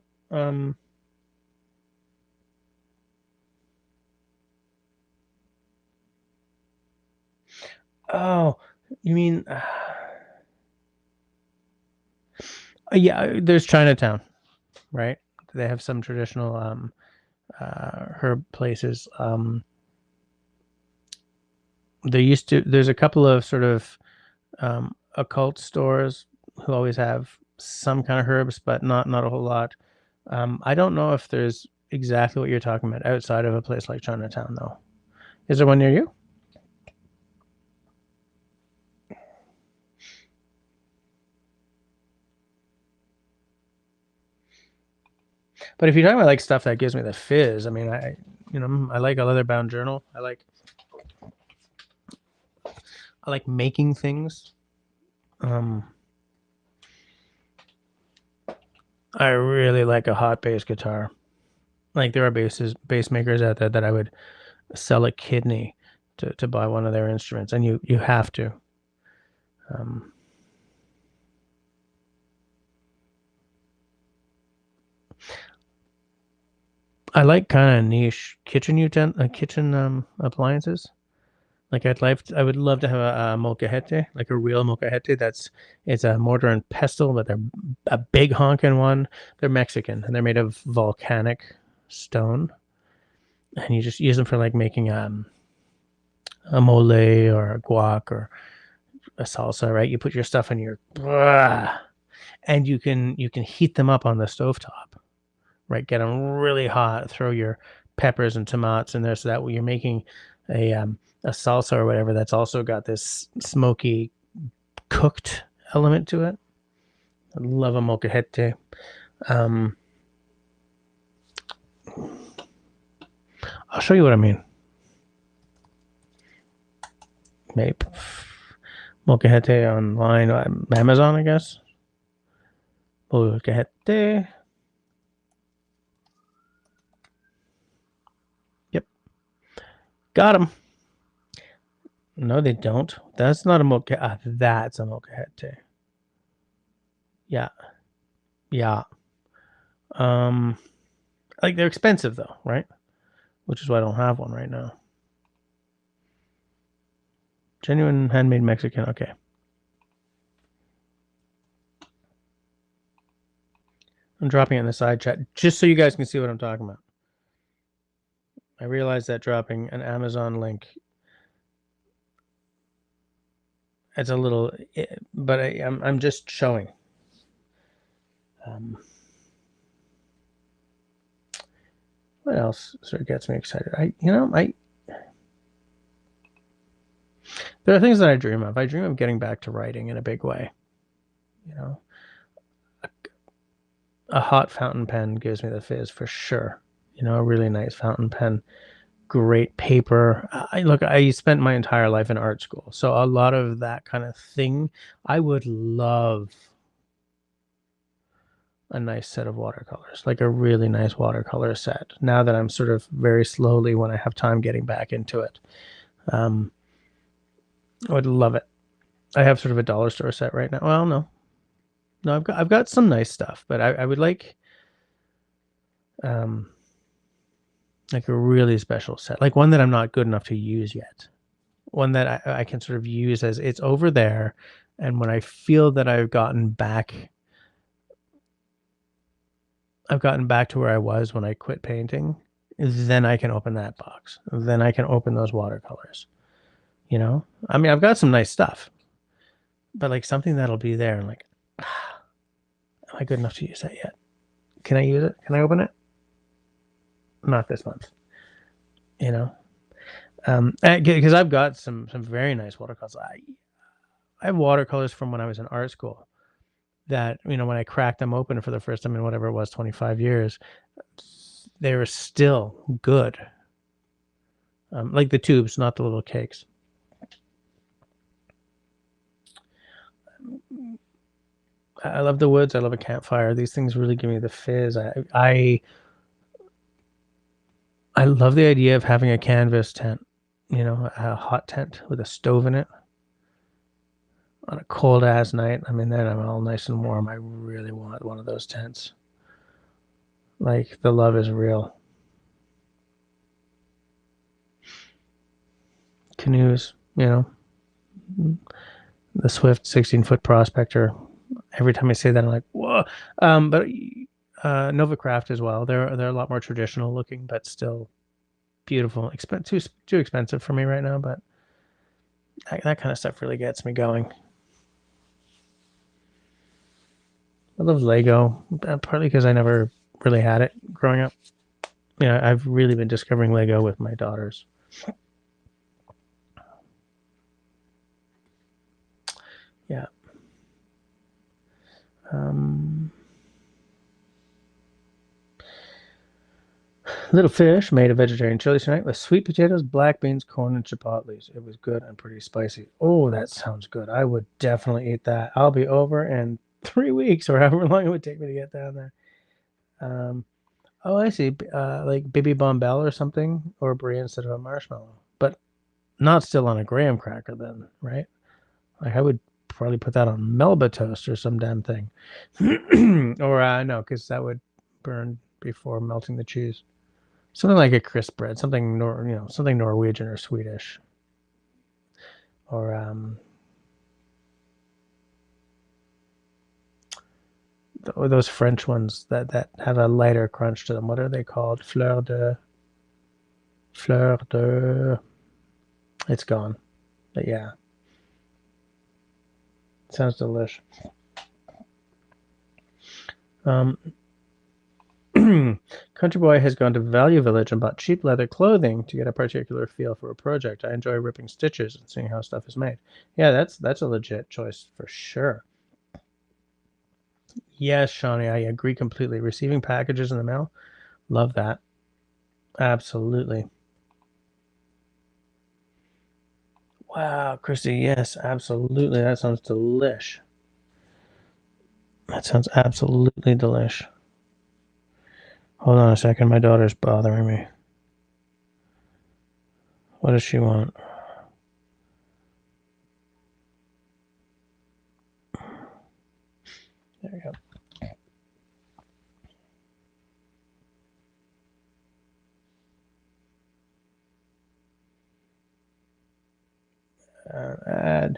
Oh, you mean, yeah, there's Chinatown, right? They have some traditional herb places. There's a couple of sort of occult stores who always have some kind of herbs, but not a whole lot. I don't know if there's exactly what you're talking about outside of a place like Chinatown, though. Is there one near you? But if you're talking about like stuff that gives me the fizz, I mean, I like a leather bound journal. I like making things. I really like a hot bass guitar. Like there are bass makers out there that I would sell a kidney to buy one of their instruments, and you have to. I like kind of niche kitchen appliances. Like I would love to have a molcajete, like a real molcajete. It's a mortar and pestle, but they're a big honking one. They're Mexican and they're made of volcanic stone, and you just use them for like making a mole or a guac or a salsa, right? You put your stuff in your, and you can heat them up on the stovetop, right? Get them really hot. Throw your peppers and tomatoes in there, so that way you're making a salsa or whatever that's also got this smoky cooked element to it. I love a molcajete. I'll show you what I mean. Maybe molcajete online, Amazon, I guess. Molcajete. Yep, got him. No, they don't. That's not a molcajete. That's a molcajete. Yeah, yeah. Like they're expensive though, right? Which is why I don't have one right now. Genuine handmade Mexican. Okay. I'm dropping it in the side chat just so you guys can see what I'm talking about. I realize that dropping an Amazon link, it's a little, but I'm just showing. What else sort of gets me excited? There are things that I dream of. I dream of getting back to writing in a big way. You know, a hot fountain pen gives me the fizz for sure. You know, a really nice fountain pen, great paper. I spent my entire life in art school, so a lot of that kind of thing. I would love a nice set of watercolors, like a really nice watercolor set. Now that I'm sort of very slowly, when I have time, getting back into it, I would love it. I have sort of a dollar store set right now. Well, no, I've got some nice stuff, but I would like a really special set, like one that I'm not good enough to use yet, one that I can sort of use as it's over there, and when I feel that I've gotten back to where I was when I quit painting, then I can open that box. Then I can open those watercolors. You know, I mean, I've got some nice stuff, but like something that'll be there and like, am I good enough to use that yet? Can I use it? Can I open it? Not this month. You know, because I've got some very nice watercolors. I have watercolors from when I was in art school that, when I cracked them open for the first time in whatever it was, 25 years, they were still good. Like the tubes, not the little cakes. I love the woods. I love a campfire. These things really give me the fizz. I love the idea of having a canvas tent, a hot tent with a stove in it on a cold ass night. I mean, then I'm all nice and warm. I really want one of those tents. Like, the love is real. Canoes, the Swift 16-foot Prospector. Every time I say that, I'm like, whoa. But Nova Craft as well. They're a lot more traditional looking, but still beautiful. Too expensive for me right now, but that kind of stuff really gets me going. I love Lego, partly because I never really had it growing up. I've really been discovering Lego with my daughters. Yeah. Little fish made a vegetarian chili tonight with sweet potatoes, black beans, corn, and chipotles. It was good and pretty spicy. Oh, that sounds good. I would definitely eat that. I'll be over in 3 weeks or however long it would take me to get down there. Oh, I see. Like Bibi Bombell or something, or brie instead of a marshmallow, but not still on a graham cracker then, right? Like, I would probably put that on Melba toast or some damn thing. Or no, because that would burn before melting the cheese. Something like a crisp bread, something something Norwegian or Swedish, or those French ones that have a lighter crunch to them. What are they called? Fleur de. It's gone, but yeah, sounds delish. Country Boy has gone to Value Village and bought cheap leather clothing to get a particular feel for a project. I enjoy ripping stitches and seeing how stuff is made. Yeah, that's a legit choice for sure. Yes, Shawnee, I agree completely. Receiving packages in the mail, love that. Absolutely. Wow, Christy, yes, absolutely. That sounds delish. That sounds absolutely delish. Hold on a second, my daughter's bothering me. What does she want? There we go. Add.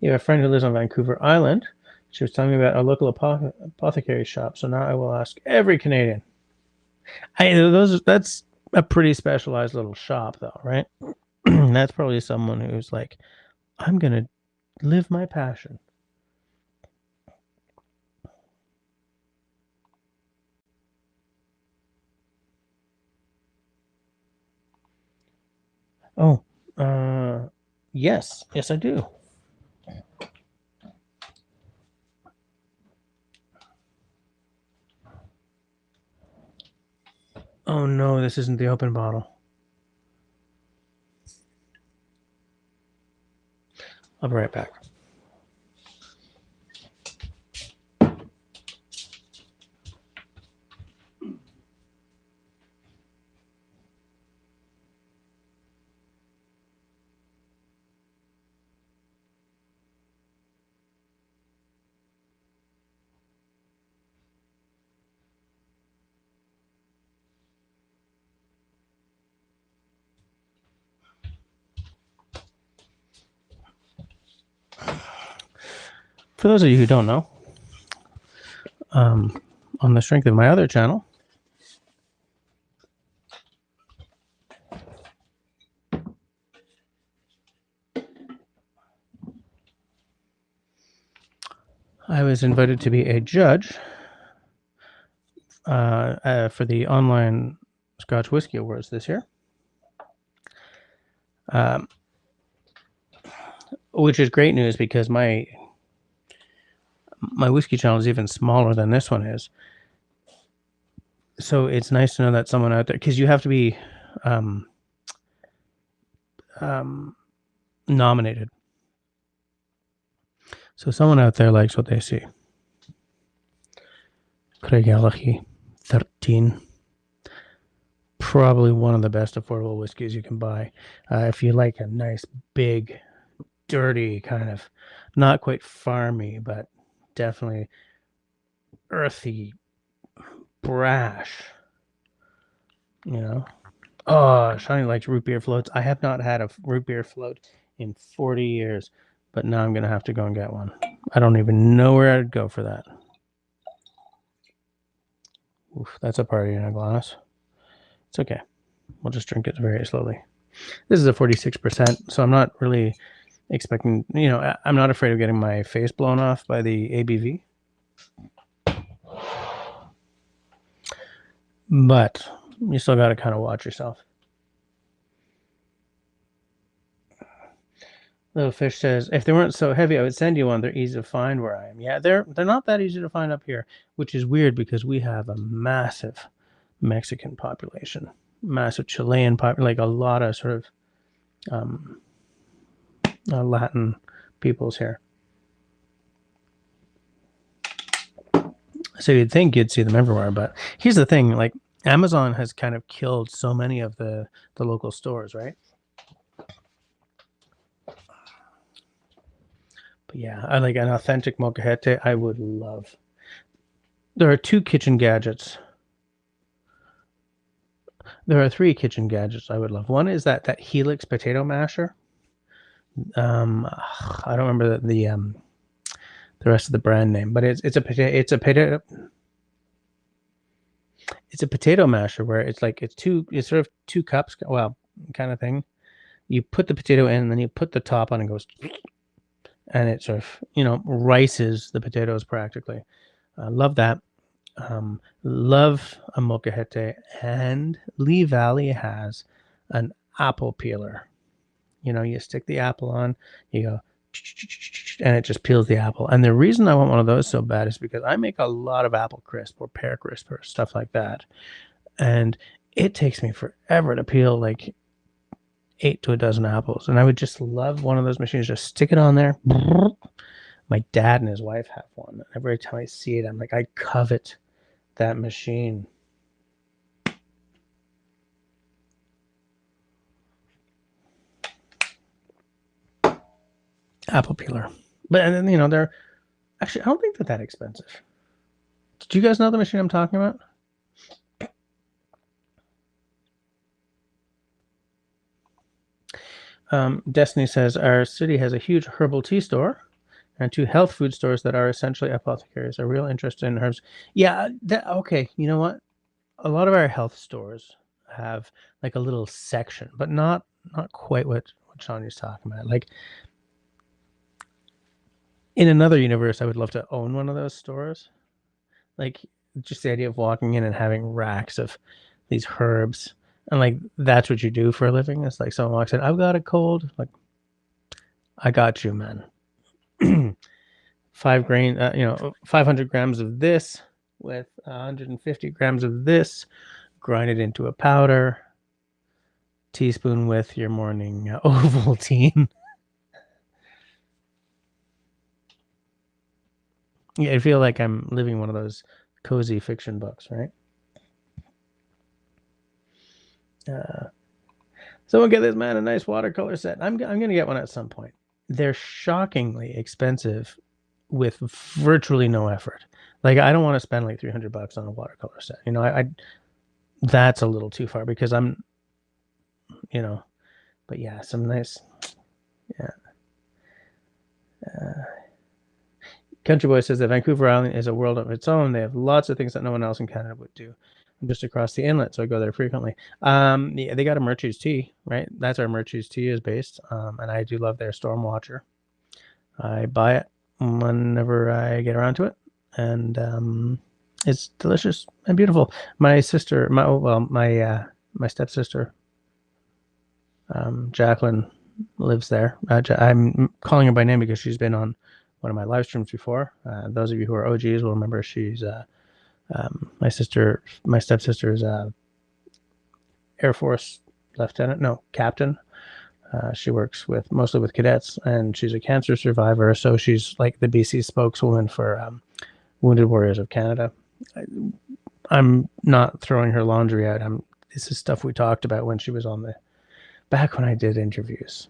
You have a friend who lives on Vancouver Island. She was telling me about a local apothecary shop. So now I will ask every Canadian. That's a pretty specialized little shop, though, right? That's probably someone who's like, I'm gonna live my passion. Oh, yes, I do. Oh no, this isn't the open bottle. I'll be right back. For those of you who don't know, on the strength of my other channel, I was invited to be a judge for the online Scotch Whiskey Awards this year, which is great news because my whiskey channel is even smaller than this one is. So it's nice to know that someone out there, because you have to be nominated. So someone out there likes what they see. Craigellachie 13. Probably one of the best affordable whiskeys you can buy. If you like a nice, big, dirty, kind of not quite farmy, but definitely earthy, brash, you know. Oh, Shani likes root beer floats. I have not had a root beer float in 40 years, but now I'm going to have to go and get one. I don't even know where I'd go for that. Oof, that's a party in a glass. It's okay. We'll just drink it very slowly. This is a 46%, so I'm not really expecting, I'm not afraid of getting my face blown off by the ABV. But you still got to kind of watch yourself. Little Fish says, if they weren't so heavy, I would send you one. They're easy to find where I am. Yeah, they're not that easy to find up here, which is weird because we have a massive Mexican population, massive Chilean population, like a lot of sort of Latin peoples here. So you'd think you'd see them everywhere, but here's the thing: like Amazon has kind of killed so many of the local stores, right? But yeah, I like an authentic molcajete. I would love. There are 2 kitchen gadgets. There are 3 kitchen gadgets I would love. One is that Helix potato masher. I don't remember the rest of the brand name, but it's a potato masher where it's sort of 2 cups, well, kind of thing. You put the potato in, and then you put the top on, and goes, and it sort of rices the potatoes practically. Love that. Love a molcajete, and Lee Valley has an apple peeler. You stick the apple on, you go, and it just peels the apple. And the reason I want one of those so bad is because I make a lot of apple crisp or pear crisp or stuff like that, and it takes me forever to peel like 8 to a dozen apples. And I would just love one of those machines. Just stick it on there. My dad and his wife have one. Every time I see it, I'm like, I covet that machine. Apple peeler. But and then they're actually, I don't think they're that expensive. Do you guys know the machine I'm talking about? Destiny says our city has a huge herbal tea store and 2 health food stores that are essentially apothecaries. A real interest in herbs. Yeah, okay. You know what? A lot of our health stores have like a little section, but not quite what Shawnee's talking about. Like in another universe, I would love to own one of those stores. Like just the idea of walking in and having racks of these herbs, and like that's what you do for a living. It's like someone walks in, I've got a cold. Like, I got you, man. 500 grams of this with 150 grams of this, grind it into a powder. Teaspoon with your morning Ovaltine. Yeah, I feel like I'm living one of those cozy fiction books, right? Someone get this man a nice watercolor set. I'm gonna get one at some point. They're shockingly expensive with virtually no effort. Like I don't want to spend like $300 on a watercolor set. I that's a little too far because I'm, but yeah, some nice, yeah. Country Boy says that Vancouver Island is a world of its own. They have lots of things that no one else in Canada would do. I'm just across the inlet, so I go there frequently. Yeah, they got a Murchie's Tea, right? That's where Murchie's Tea is based, and I do love their Storm Watcher. I buy it whenever I get around to it, and it's delicious and beautiful. My sister, my stepsister, Jacqueline, lives there. I'm calling her by name because she's been on one of my live streams before. Those of you who are OGs will remember she's my stepsister's Air Force captain. She works mostly with cadets, and she's a cancer survivor. So she's like the BC spokeswoman for Wounded Warriors of Canada. I'm not throwing her laundry out. This is stuff we talked about when she was back when I did interviews.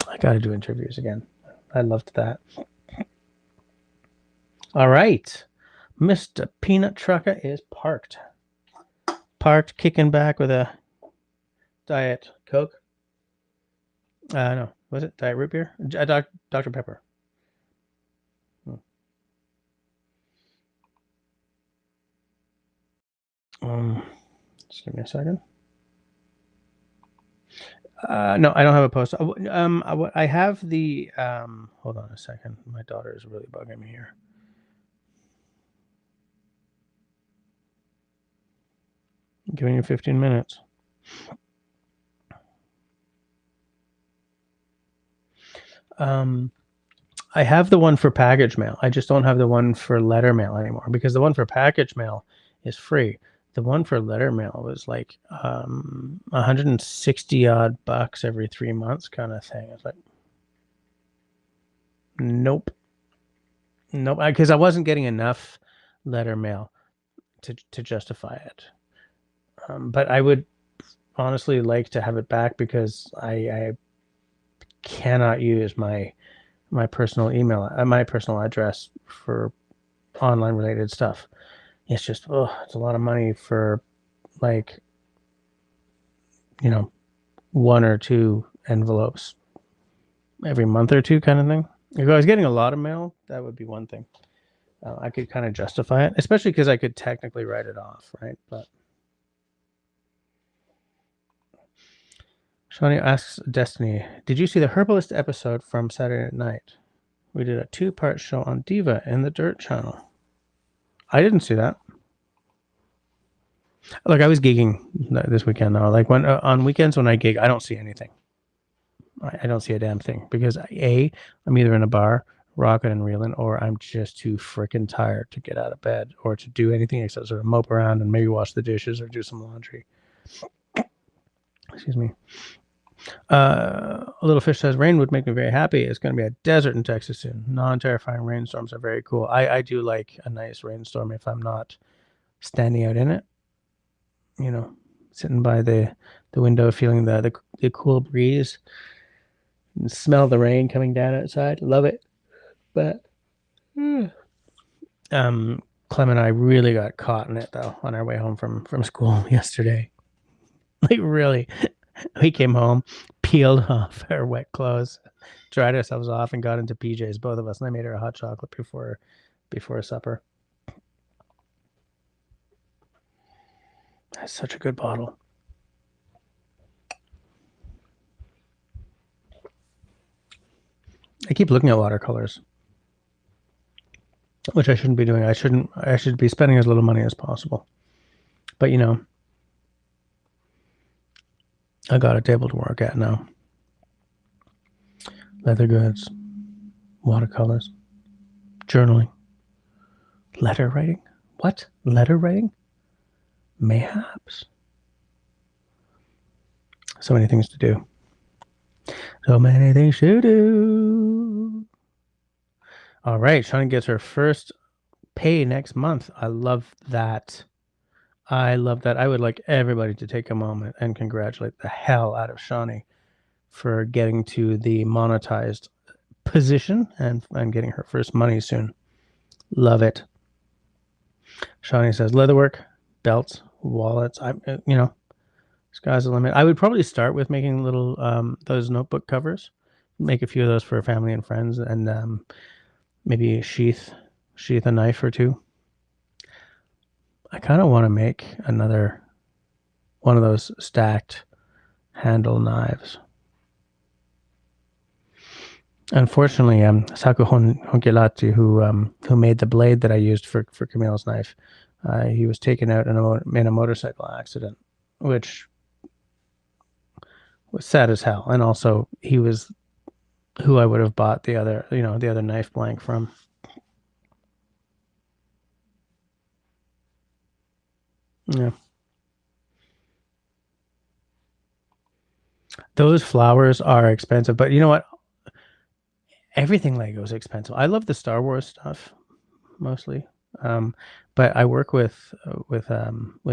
I got to do interviews again. I loved that. All right. Mr. Peanut Trucker is parked. Kicking back with a Diet Coke. No. Was it Diet Root Beer? Dr. Pepper. Just give me a second. No, I don't have a post. I have the. Hold on a second. My daughter is really bugging me here. I'm giving you 15 minutes. I have the one for package mail. I just don't have the one for letter mail anymore, because the one for package mail is free. The one for letter mail was like 160 odd bucks every 3 months kind of thing. It's like, nope, because I wasn't getting enough letter mail to justify it. But I would honestly like to have it back, because I cannot use my personal email, my personal address for online related stuff. It's just, it's a lot of money for like, 1 or 2 envelopes every month or 2 kind of thing. If I was getting a lot of mail, that would be one thing. I could kind of justify it, especially because I could technically write it off, right? But Shawnee asks Destiny, did you see the Herbalist episode from Saturday Night? We did a 2-part show on Diva in the Dirt channel. I didn't see that. Look, I was gigging this weekend though. Like on weekends when I gig, I don't see anything. I don't see a damn thing, because I'm either in a bar, rocking and reeling, or I'm just too freaking tired to get out of bed or to do anything except sort of mope around and maybe wash the dishes or do some laundry. Excuse me. A little fish says rain would make me very happy. It's going to be a desert in Texas soon. Non-terrifying rainstorms are very cool. I do like a nice rainstorm if I'm not standing out in it. Sitting by the window, feeling the cool breeze, and smell the rain coming down outside. Love it. But Clem and I really got caught in it though on our way home from school yesterday. Like really, we came home, peeled off our wet clothes, dried ourselves off, and got into PJs, both of us. And I made her a hot chocolate before supper. That's such a good bottle. I keep looking at watercolors, which I shouldn't be doing. I should be spending as little money as possible. But I got a table to work at now. Leather goods, watercolors, journaling, letter writing. What? Letter writing? Mayhaps. So many things to do. So many things to do. All right, Shawnee gets her first pay next month. I love that. I would like everybody to take a moment and congratulate the hell out of Shawnee for getting to the monetized position and getting her first money soon. Love it. Shawnee says leatherwork, belts, wallets. Sky's the limit. I would probably start with making little those notebook covers. Make a few of those for family and friends, and maybe sheath a knife or 2. I kind of want to make another one of those stacked handle knives. Unfortunately, Saku Honkilati, who made the blade that I used for Camille's knife, he was taken out in a motorcycle accident, which was sad as hell. And also, he was who I would have bought the other knife blank from. Yeah. Those flowers are expensive, but you know what? Everything Lego is expensive. I love the Star Wars stuff mostly, um, but I work with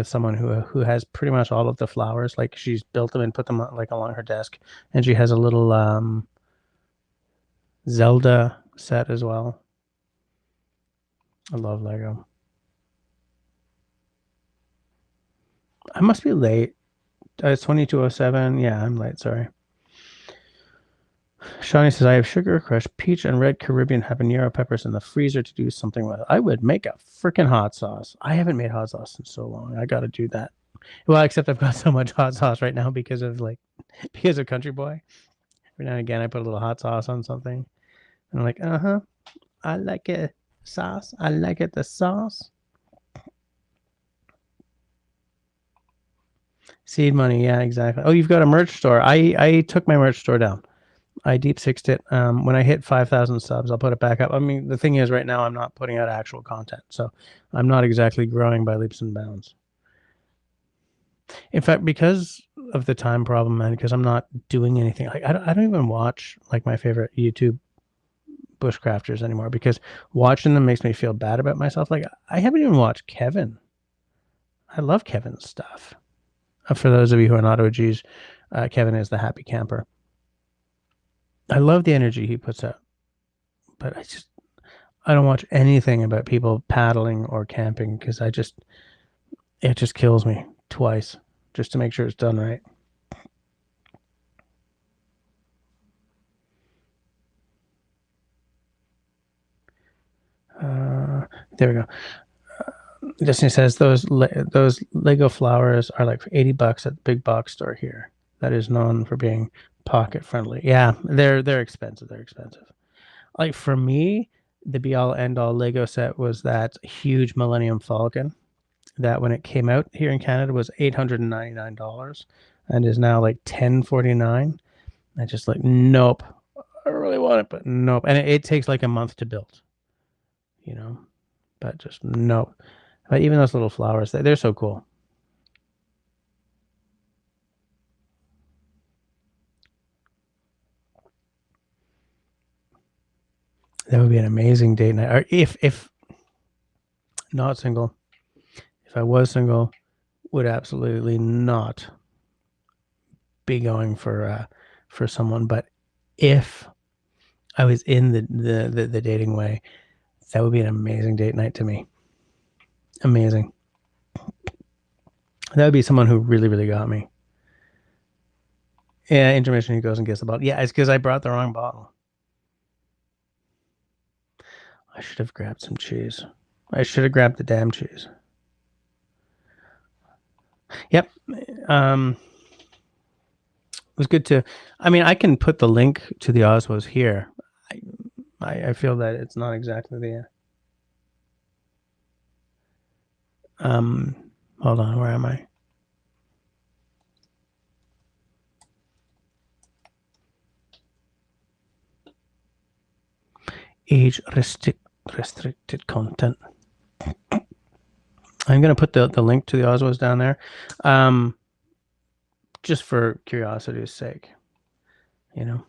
someone who has pretty much all of the flowers. Like she's built them and put them like along her desk, and she has a little Zelda set as well. I love Lego. I must be late. It's 22:07. Yeah, I'm late. Sorry. Shawnee says, I have sugar crush, peach, and red Caribbean habanero peppers in the freezer to do something with. I would make a freaking hot sauce. I haven't made hot sauce in so long. I got to do that. Well, except I've got so much hot sauce right now because of Country Boy. Every now and again, I put a little hot sauce on something. And I'm like, I like it sauce. I like it the sauce. Seed money. Yeah, exactly. Oh, you've got a merch store. I took my merch store down. I deep sixed it. When I hit 5,000 subs, I'll put it back up. I mean, the thing is, right now, I'm not putting out actual content, so I'm not exactly growing by leaps and bounds. In fact, because of the time problem, and because I'm not doing anything, like I don't even watch like my favorite YouTube bushcrafters anymore because watching them makes me feel bad about myself. Like I haven't even watched Kevin. I love Kevin's stuff. For those of you who are not OGs, Kevin is the happy camper. I love the energy he puts out, but I don't watch anything about people paddling or camping because it just kills me twice just to make sure it's done right. There we go. Disney says those Lego flowers are like $80 at the big box store here. That is known for being pocket friendly. Yeah, they're expensive. They're expensive. Like for me, the be all end all Lego set was that huge Millennium Falcon that when it came out here in Canada was $899 and is now like $1049. I just like nope. I really want it, but nope. And it takes like a month to build, you know. But just nope. But even those little flowers, they're so cool. That would be an amazing date night. Or if not single, if I was single, would absolutely not be going for someone. But if I was in the dating way, that would be an amazing date night to me. Amazing. That would be someone who really, really got me. Yeah, intermission, he goes and gets the bottle. Yeah, it's because I brought the wrong bottle. I should have grabbed some cheese. I should have grabbed the damn cheese. Yep. It was good to. I mean, I can put the link to the Osmos here. I feel that it's not exactly the. Hold on, where am I? Age restricted content. I'm gonna put the link to the Osmos down there, just for curiosity's sake, you know.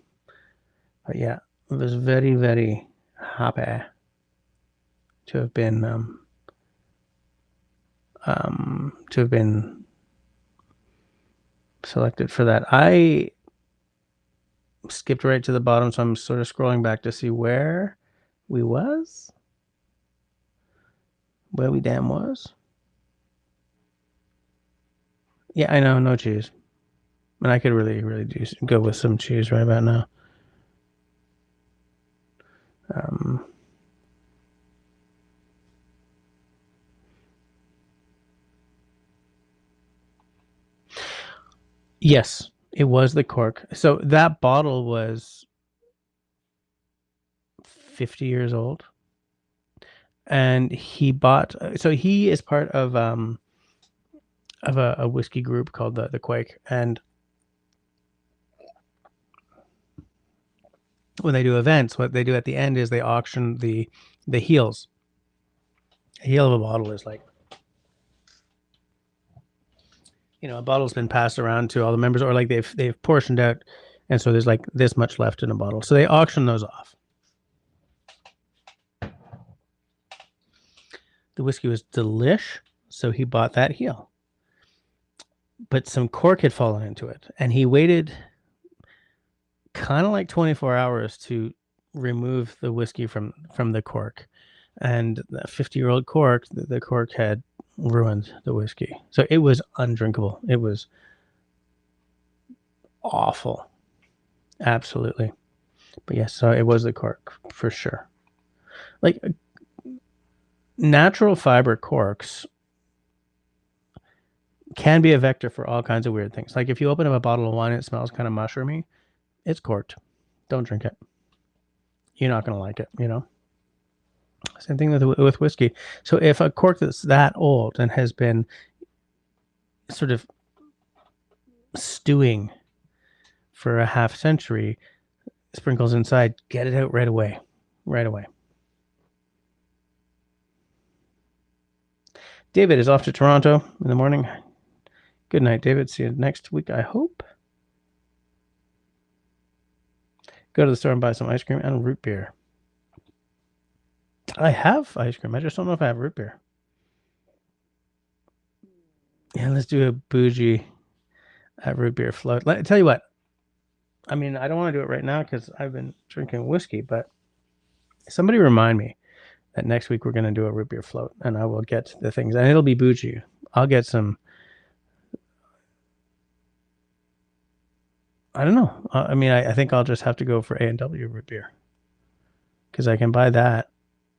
But yeah, I was very very happy to have been selected for that. I skipped right to the bottom, so I'm sort of scrolling back to see where we was. Where we damn was. Yeah, I know, no cheese. And I could really, really go with some cheese right about now. Yes, it was the cork. So that bottle was 50 years old. And he bought, so he is part of a whiskey group called the Quake. And when they do events, what they do at the end is they auction the heels. A heel of a bottle is like a bottle's been passed around to all the members, or like they've portioned out, and so there's like this much left in a bottle. So they auction those off. The whiskey was delish, so he bought that heel. But some cork had fallen into it, and he waited kind of like 24 hours to remove the whiskey from the cork. And the 50-year-old cork, the cork had ruined the whiskey. So it was undrinkable. It was awful. Absolutely. But yes, so it was the cork for sure. Like natural fiber corks can be a vector for all kinds of weird things. Like if you open up a bottle of wine and it smells kind of mushroomy, it's corked. Don't drink it. You're not going to like it, Same thing with whiskey. So if a cork that's that old and has been sort of stewing for a half century, sprinkles inside, get it out right away. Right away. David is off to Toronto in the morning. Good night, David. See you next week, I hope. Go to the store and buy some ice cream and root beer. I have ice cream. I just don't know if I have root beer. Yeah, let's do a bougie root beer float. Tell you what. I mean, I don't want to do it right now because I've been drinking whiskey, but somebody remind me that next week we're going to do a root beer float, and I will get the things, and it'll be bougie. I'll get some. I don't know. I mean, I think I'll just have to go for A&W root beer because I can buy that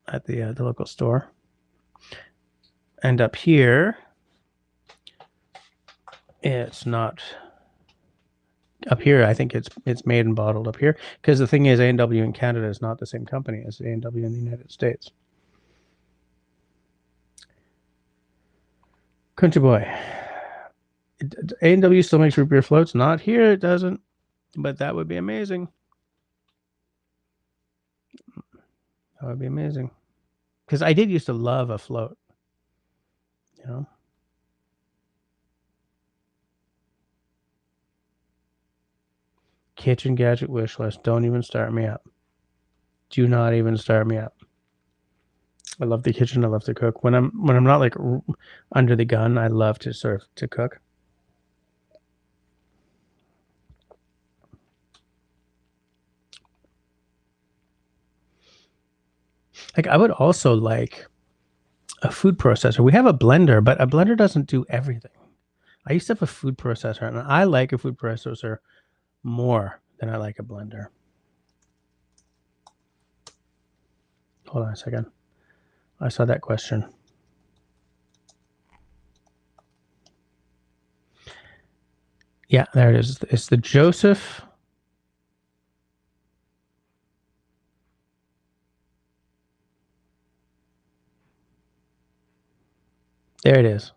at the local store. And up here, it's not. Up here, I think it's made and bottled up here because the thing is, A&W in Canada is not the same company as A&W in the United States. Country boy, A&W still makes root beer floats. Not here, it doesn't, but that would be amazing. That would be amazing because I did used to love a float. Kitchen gadget wish list. Don't even start me up. Do not even start me up. I love the kitchen. I love to cook. When I'm not like under the gun, I love to serve to cook. Like I would also like a food processor. We have a blender, but a blender doesn't do everything. I used to have a food processor, and I like a food processor more than I like a blender. Hold on a second. I saw that question. Yeah, there it is. It's the Joseph. There it is.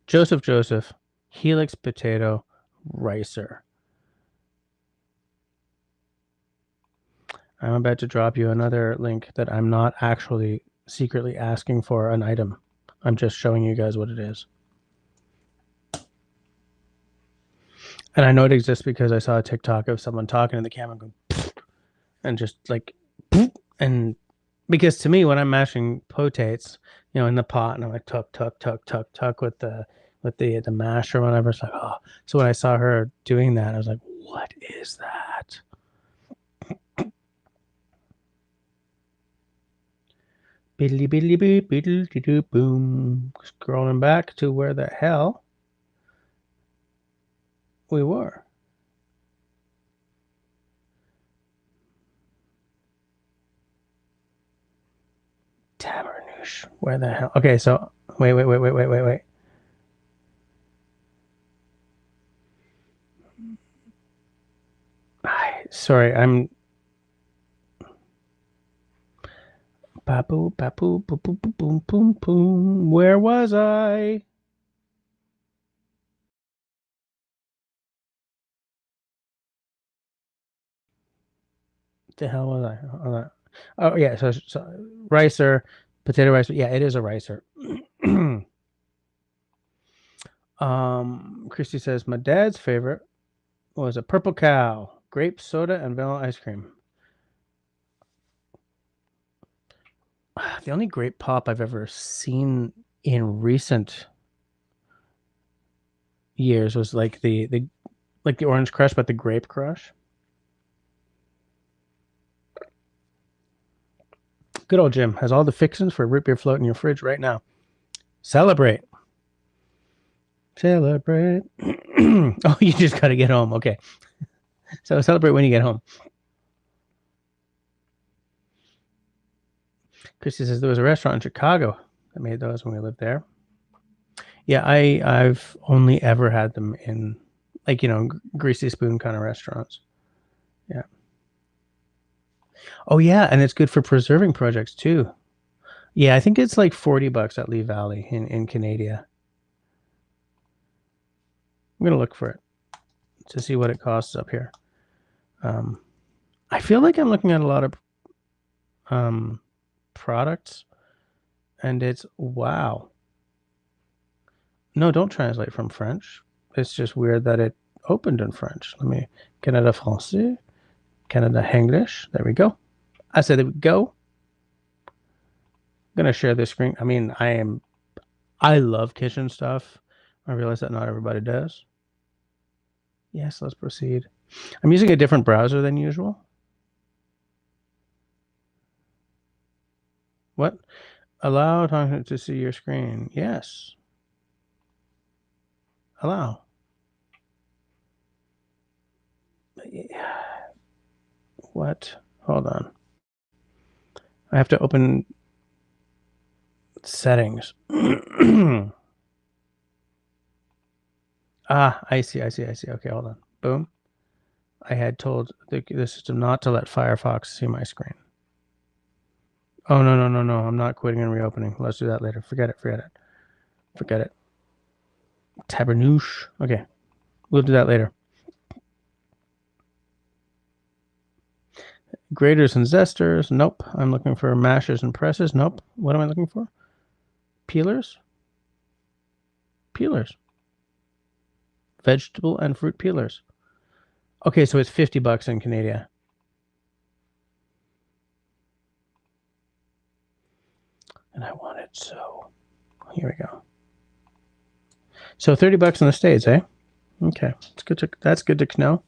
Joseph Helix Potato Ricer. I'm about to drop you another link that I'm not actually secretly asking for an item. I'm just showing you guys what it is. And I know it exists because I saw a TikTok of someone talking to the camera going, and just like, and because to me, when I'm mashing potates, in the pot, and I'm like tuck with the mash or whatever, it's like, oh. So when I saw her doing that, I was like, what is that? Biddly biddly boop, biddly doo boom. Scrolling back to where the hell we were. Tamarnouche. Where the hell? Okay, so wait. Sorry, I'm. Babu, babu, boom, boom, boom, boom, boom. Where was I? The hell was I? Oh yeah, so ricer, potato ricer. Yeah, it is a ricer. Christy says, my dad's favorite was a purple cow, grape soda, and vanilla ice cream. The only grape pop I've ever seen in recent years was like the orange crush, but the grape crush. Good old Jim has all the fixins for a root beer float in your fridge right now. Celebrate. Celebrate. Oh, you just got to get home. Okay. So celebrate when you get home. Christy says there was a restaurant in Chicago that made those when we lived there. Yeah, I've only ever had them in, like, greasy spoon kind of restaurants. Yeah. Oh yeah, and it's good for preserving projects too. Yeah, I think it's like $40 at Lee Valley in Canada. I'm gonna look for it to see what it costs up here. I feel like I'm looking at a lot of products, and it's wow. No, don't translate from French. It's just weird that it opened in French. Let me Canada Français, Canada English. There we go. I said there we go. I'm gonna share this screen. I mean, I love kitchen stuff. I realize that not everybody does. Yes, let's proceed. I'm using a different browser than usual. What? Allow talking to see your screen. Yes. Allow. What? Hold on. I have to open settings. I see. Okay, hold on. Boom. I had told the system not to let Firefox see my screen. Oh, no. I'm not quitting and reopening. Let's do that later. Forget it. Tabernouche. Okay. We'll do that later. Graters and zesters. Nope. I'm looking for mashers and presses. Nope. What am I looking for? Peelers. Vegetable and fruit peelers. Okay, so it's $50 in Canada. And I want it, so here we go. So $30 in the States, eh? Okay, that's good to know.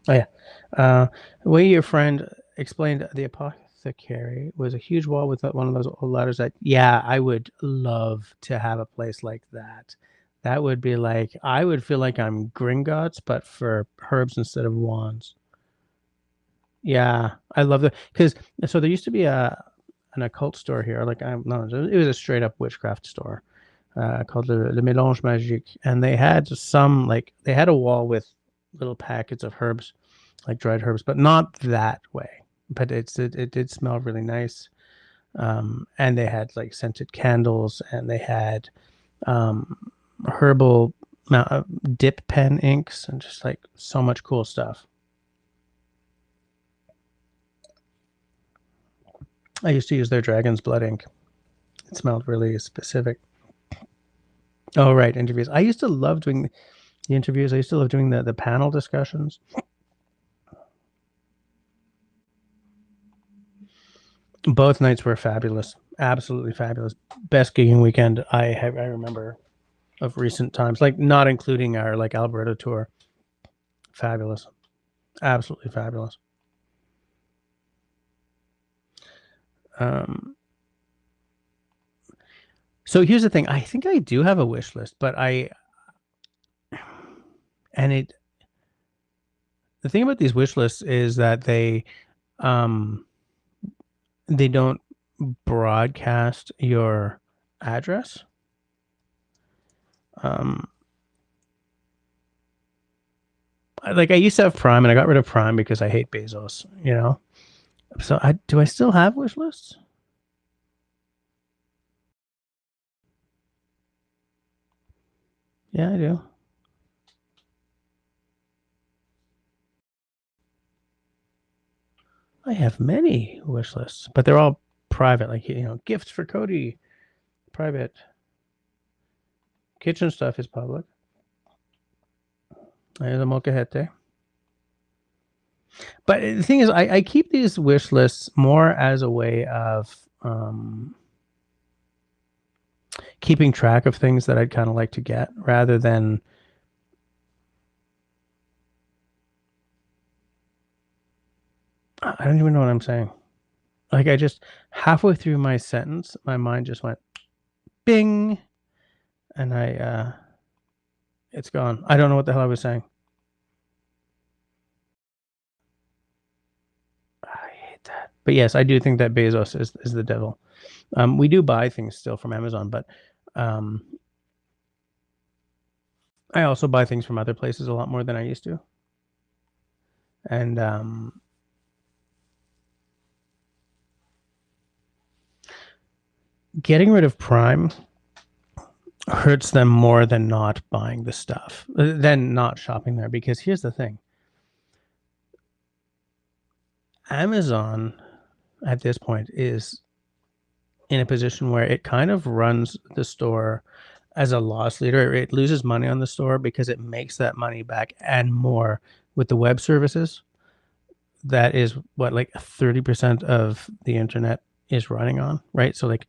Oh yeah, the way your friend explained the apothecary was a huge wall with one of those old ladders. That, yeah, I would love to have a place like that. That would be like, I would feel like I'm Gringotts, but for herbs instead of wands. Yeah, I love that, because so there used to be an occult store here. Like, it was a straight up witchcraft store called Le Mélange Magique, and they had they had a wall with little packets of herbs, like dried herbs, but not that way. But it did smell really nice, and they had like scented candles, and they had herbal dip pen inks, and just like so much cool stuff. I used to use their dragon's blood ink. It smelled really specific. Oh, right, interviews. I used to love doing the interviews. I used to love doing the panel discussions. Both nights were fabulous. Absolutely fabulous. Best gigging weekend I remember of recent times, like not including our like Alberta tour. Fabulous. Absolutely fabulous. So here's the thing. I think I do have a wish list, but the thing about these wish lists is that they don't broadcast your address. Like, I used to have Prime, and I got rid of Prime because I hate Bezos, So do I still have wish lists? Yeah, I do. I have many wish lists, but they're all private. Like, gifts for Cody, private. Kitchen stuff is public. There's a molcajete. But the thing is, I keep these wish lists more as a way of keeping track of things that I'd kind of like to get, rather than I don't even know what I'm saying. Like, I just halfway through my sentence, my mind just went bing, and it's gone. I don't know what the hell I was saying. I hate that. But yes, I do think that Bezos is the devil. We do buy things still from Amazon, but I also buy things from other places a lot more than I used to. And getting rid of Prime hurts them more than not buying the stuff, than not shopping there. Because here's the thing. Amazon at this point is in a position where it kind of runs the store as a loss leader. It loses money on the store because it makes that money back and more with the web services. That is what, like 30% of the internet is running on, right? So like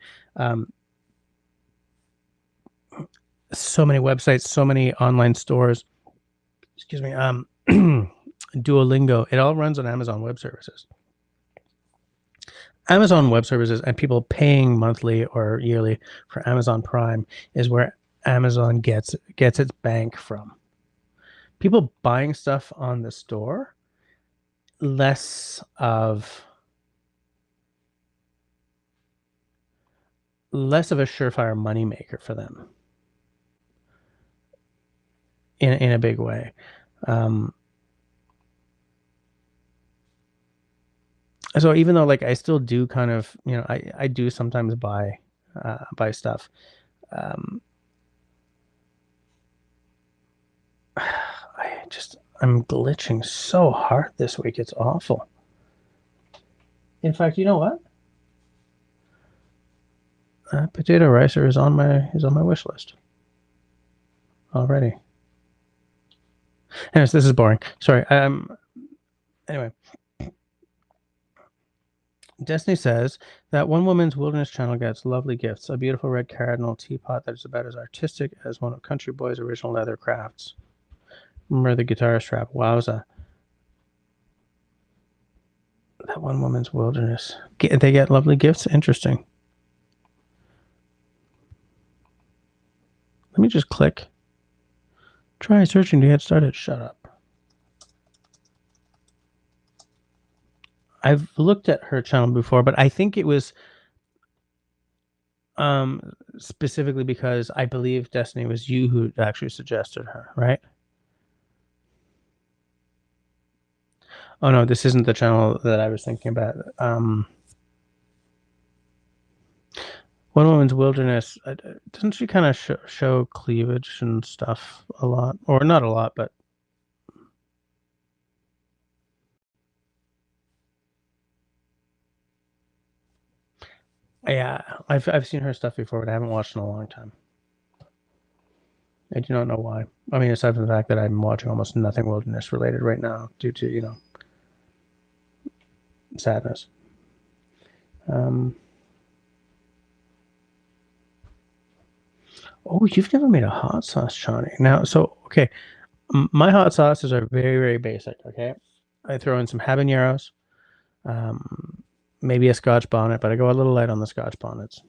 so many websites, so many online stores, excuse me, Duolingo, it all runs on Amazon Web Services. Amazon Web Services and people paying monthly or yearly for Amazon Prime is where Amazon gets its bank from. People buying stuff on the store, less of a surefire moneymaker for them in a big way. So even though like I still do kind of, I do sometimes buy stuff. I'm glitching so hard this week. It's awful. In fact, you know what? Potato ricer is on my wish list already. Anyways, this is boring. Sorry. Anyway, Destiny says that one woman's wilderness channel gets lovely gifts: a beautiful red cardinal teapot that is about as artistic as one of Country Boy's original leather crafts. Remember the guitar strap? Wowza. That one woman's wilderness. They get lovely gifts? Interesting. Let me just click. Try searching to get started. Shut up. I've looked at her channel before, but I think it was specifically because I believe, Destiny, was you who actually suggested her, right? Oh no, this isn't the channel that I was thinking about. One Woman's Wilderness, doesn't she kind of show cleavage and stuff a lot? Or not a lot, but... Yeah, I've seen her stuff before, but I haven't watched in a long time. I do not know why. I mean, aside from the fact that I'm watching almost nothing wilderness related right now due to, sadness. Oh, you've never made a hot sauce, Johnny. Now, so, okay, my hot sauces are very, very basic, okay? I throw in some habaneros, maybe a Scotch bonnet, but I go a little light on the Scotch bonnets.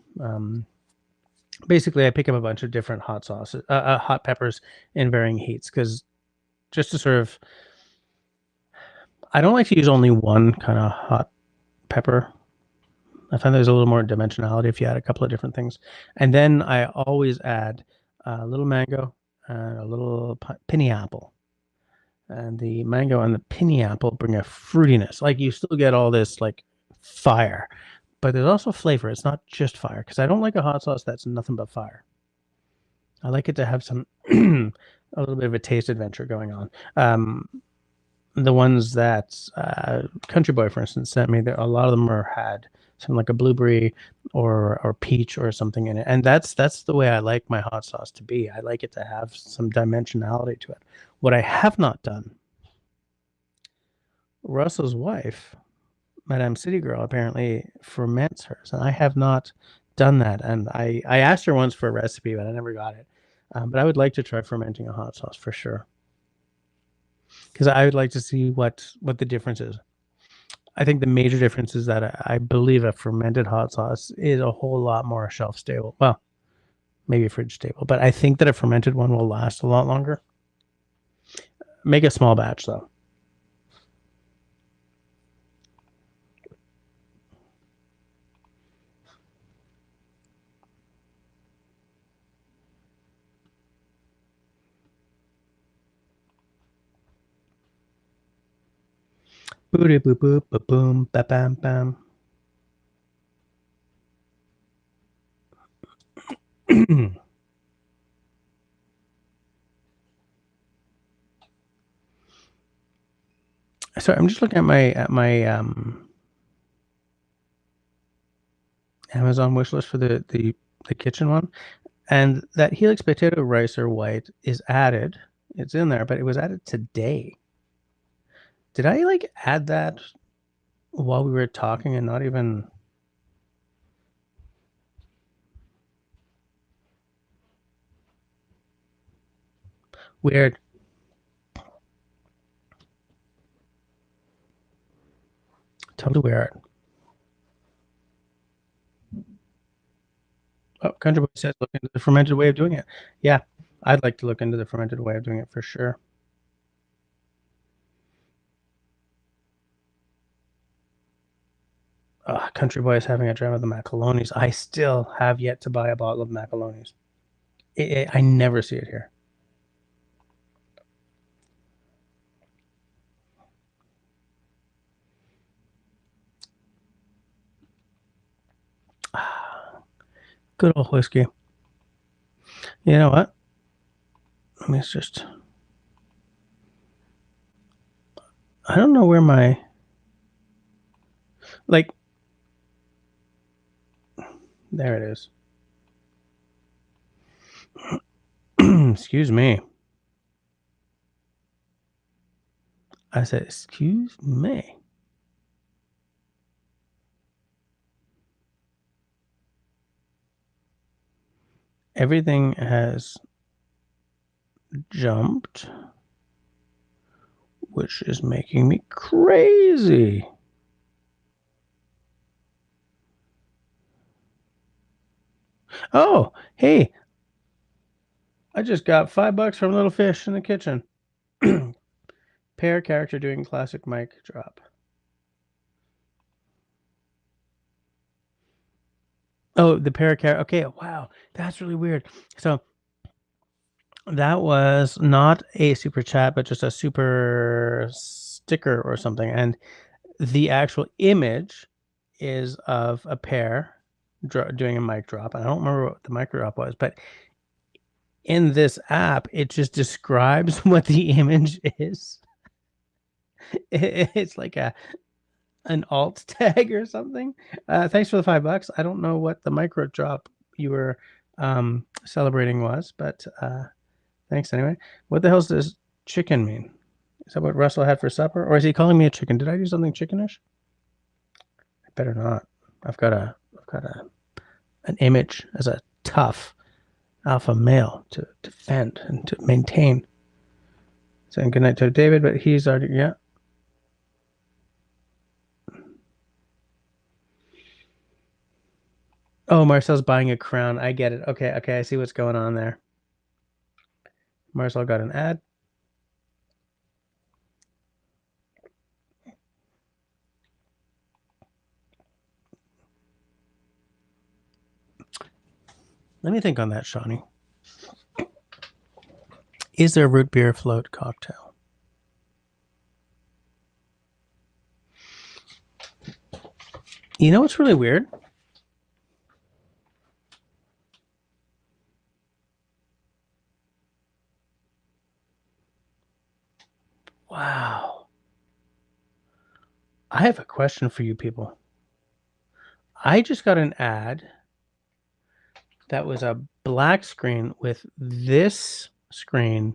Basically, I pick up a bunch of different hot sauces, hot peppers in varying heats, because just to sort of... I don't like to use only one kind of hot pepper. I find there's a little more dimensionality if you add a couple of different things. And then I always add a little mango and a little pinny apple. And the mango and the pinny apple bring a fruitiness. Like, you still get all this like fire, but there's also flavor. It's not just fire, because I don't like a hot sauce that's nothing but fire. I like it to have some a little bit of a taste adventure going on. the ones that Country Boy, for instance, sent me, a lot of them had something like a blueberry or peach or something in it, and that's the way I like my hot sauce to be. I like it to have some dimensionality to it. What I have not done, Russell's wife, Madame City Girl, apparently ferments hers, and I have not done that. And I asked her once for a recipe, but I never got it. But I would like to try fermenting a hot sauce for sure, because I would like to see what the difference is. I think the major difference is that I believe a fermented hot sauce is a whole lot more shelf stable. Well, maybe fridge stable, but I think that a fermented one will last a lot longer. Make a small batch though. Boop boop boop boop boom ba bam bam. Sorry, I'm just looking at my Amazon wish list for the kitchen one, and that Helix potato rice or white is added. It's in there, but it was added today. Did I like add that while we were talking and not even? Weird. Totally weird. Oh, Country Boy says look into the fermented way of doing it. Yeah, I'd like to look into the fermented way of doing it for sure. Country Boy is having a dram of the macalonis. I still have yet to buy a bottle of macalonis. I never see it here. Good old whiskey. You know what? Let me just. I don't know where my. Like. There it is. Excuse me. I said, excuse me. Everything has jumped, which is making me crazy. Oh, hey, I just got $5 from Little Fish in the kitchen. Pair character doing classic mic drop. Oh, the pair character. Okay, wow, that's really weird. So that was not a super chat, but just a super sticker or something. And the actual image is of a pair doing a mic drop. I don't remember what the mic drop was, but in this app, it just describes what the image is. It's like an alt tag or something. Thanks for the $5. I don't know what the micro drop you were celebrating was, but thanks anyway. What the hell does chicken mean? Is that what Russell had for supper, or is he calling me a chicken? Did I do something chickenish? I better not. I've got an image as a tough alpha male to defend and to maintain. Saying goodnight to David, but he's already yeah. Oh, Marcel's buying a crown. I get it. Okay, I see what's going on there. Marcel got an ad. Let me think on that, Shawnee. Is there a root beer float cocktail? You know what's really weird? Wow. I have a question for you people. I just got an ad that was a black screen with this screen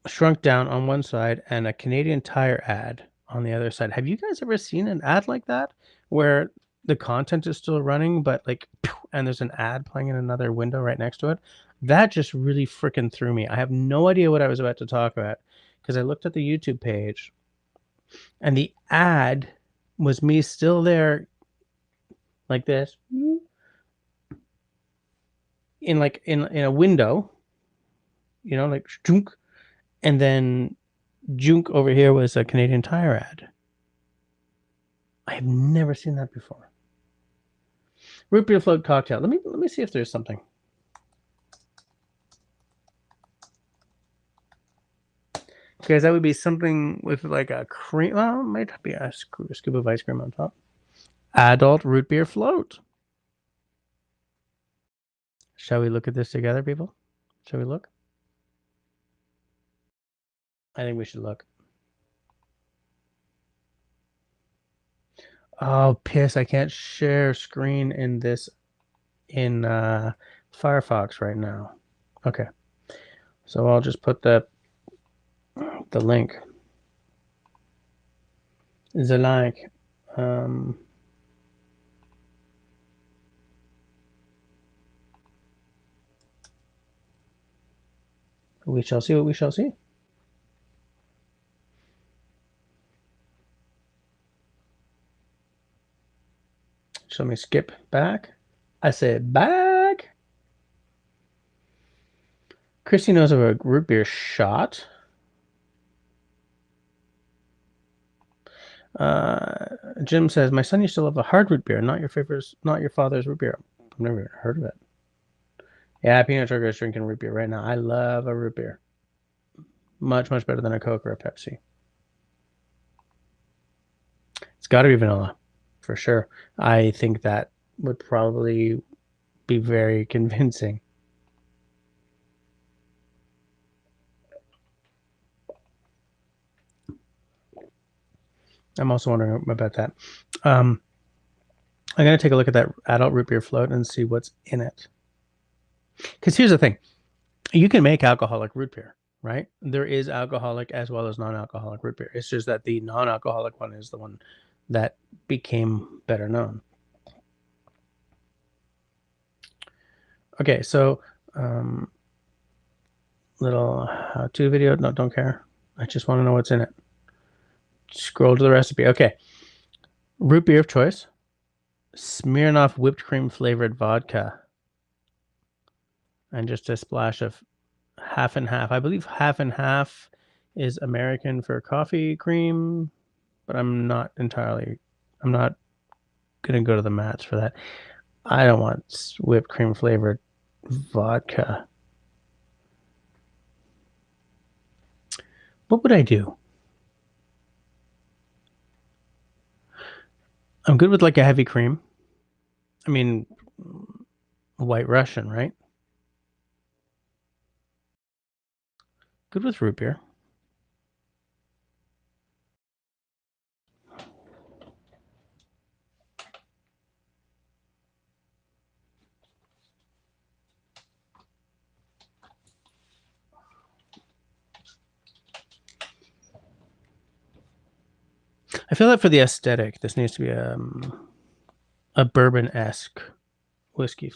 shrunk down on one side and a Canadian Tire ad on the other side. Have you guys ever seen an ad like that where the content is still running, but like, and there's an ad playing in another window right next to it? That just really freaking threw me. I have no idea what I was about to talk about because I looked at the YouTube page and the ad was me still there like this in in a window, you know, like junk, and then junk over here was a Canadian Tire ad. I have never seen that before. Root beer float cocktail. Let me see if there's something. Because that would be something with like a cream. Well, it might be a scoop of ice cream on top. Adult root beer float. Shall we look at this together, people? Shall we look? I think we should look. Oh, piss. I can't share screen in this in Firefox right now. Okay. So I'll just put the link. The link. We shall see what we shall see. So let me skip back. I said back. Christy knows of a root beer shot. Jim says, my son used to love a hard root beer, not your father's root beer. I've never even heard of it. Yeah, peanut sugar is drinking root beer right now. I love a root beer. Much, much better than a Coke or a Pepsi. It's got to be vanilla, for sure. I think that would probably be very convincing. I'm also wondering about that. I'm going to take a look at that adult root beer float and see what's in it. Because here's the thing. You can make alcoholic root beer, right? There is alcoholic as well as non-alcoholic root beer. It's just that the non-alcoholic one is the one that became better known. Okay, so little how-to video. No, don't care. I just want to know what's in it. Scroll to the recipe. Okay. Root beer of choice. Smirnoff whipped cream flavored vodka. And just a splash of half and half. I believe half and half is American for coffee cream, but I'm not going to go to the mats for that. I don't want whipped cream flavored vodka. What would I do? I'm good with like a heavy cream. I mean, White Russian, right? Good with root beer. I feel like for the aesthetic, this needs to be a bourbon-esque whiskey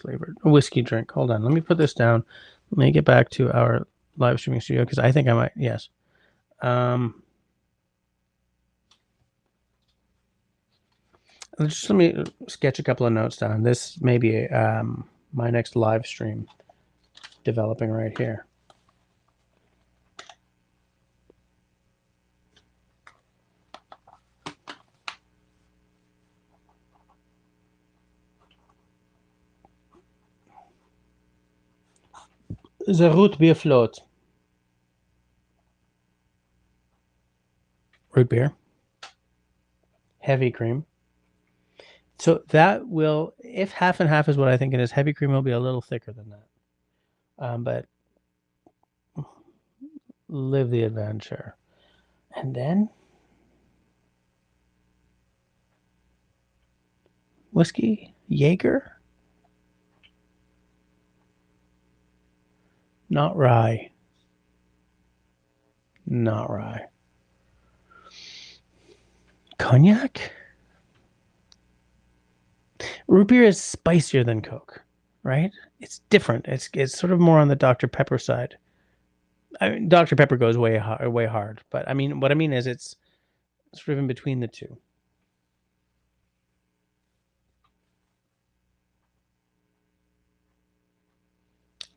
drink. Hold on, let me put this down. Let me get back to our live streaming studio because I think I might. Yes. Just let me sketch a couple of notes down. This may be my next live stream developing right here. The root beer float. Root beer. Heavy cream. So that will, if half and half is what I think it is, heavy cream will be a little thicker than that. But live the adventure. And then whiskey, Jaeger, not rye. Not rye. Cognac? Root beer is spicier than Coke, right? It's different. It's sort of more on the Dr. Pepper side. I mean, Dr. Pepper goes way hard, but I mean, what I mean is it's sort of in between the two.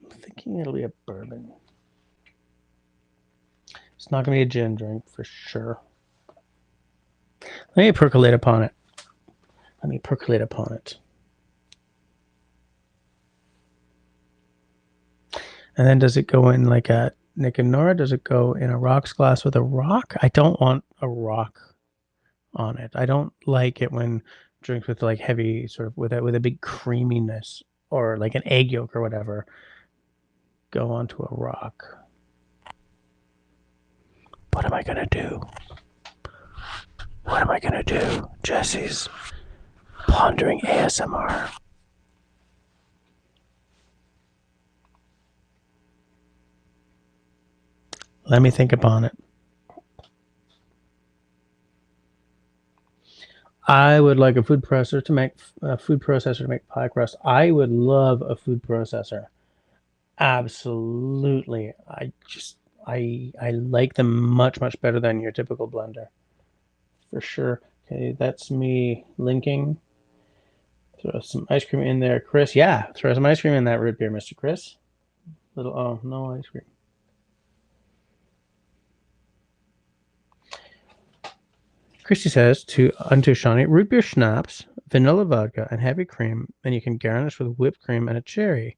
I'm thinking it'll be a bourbon. It's not going to be a gin drink for sure. Let me percolate upon it. And then does it go in like a Nick and Nora? Does it go in a rocks glass with a rock? I don't want a rock on it. I don't like it when drinks with like heavy sort of with a big creaminess or like an egg yolk or whatever go onto a rock. What am I gonna do? What am I gonna do? Jesse's pondering ASMR. Let me think upon it. I would like a food processor to make pie crust. I would love a food processor. Absolutely. I like them much better than your typical blender. For sure. Okay, that's me linking. Throw some ice cream in there, Chris. Yeah, throw some ice cream in that root beer, Mr. Chris. No ice cream. Christy says unto Shawnee, root beer schnapps, vanilla vodka, and heavy cream, and you can garnish with whipped cream and a cherry.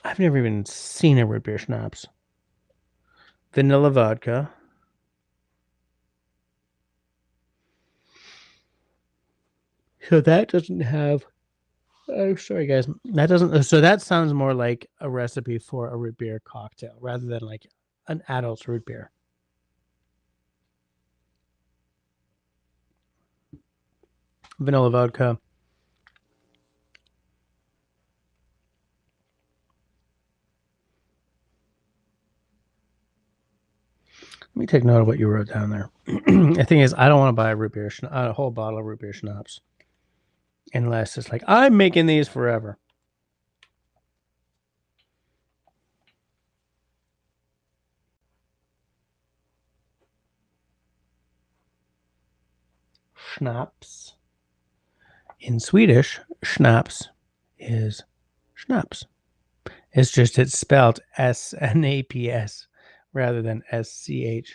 I've never even seen a root beer schnapps. Vanilla vodka. So that doesn't have. Oh, sorry, guys. That doesn't. So that sounds more like a recipe for a root beer cocktail rather than like an adult's root beer. Vanilla vodka. Let me take note of what you wrote down there. The thing is, I don't want to buy a whole bottle of root beer schnapps, unless it's like I'm making these forever. Schnapps. In Swedish, schnapps is schnapps. It's spelled SNAPS rather than SCHNAPPS.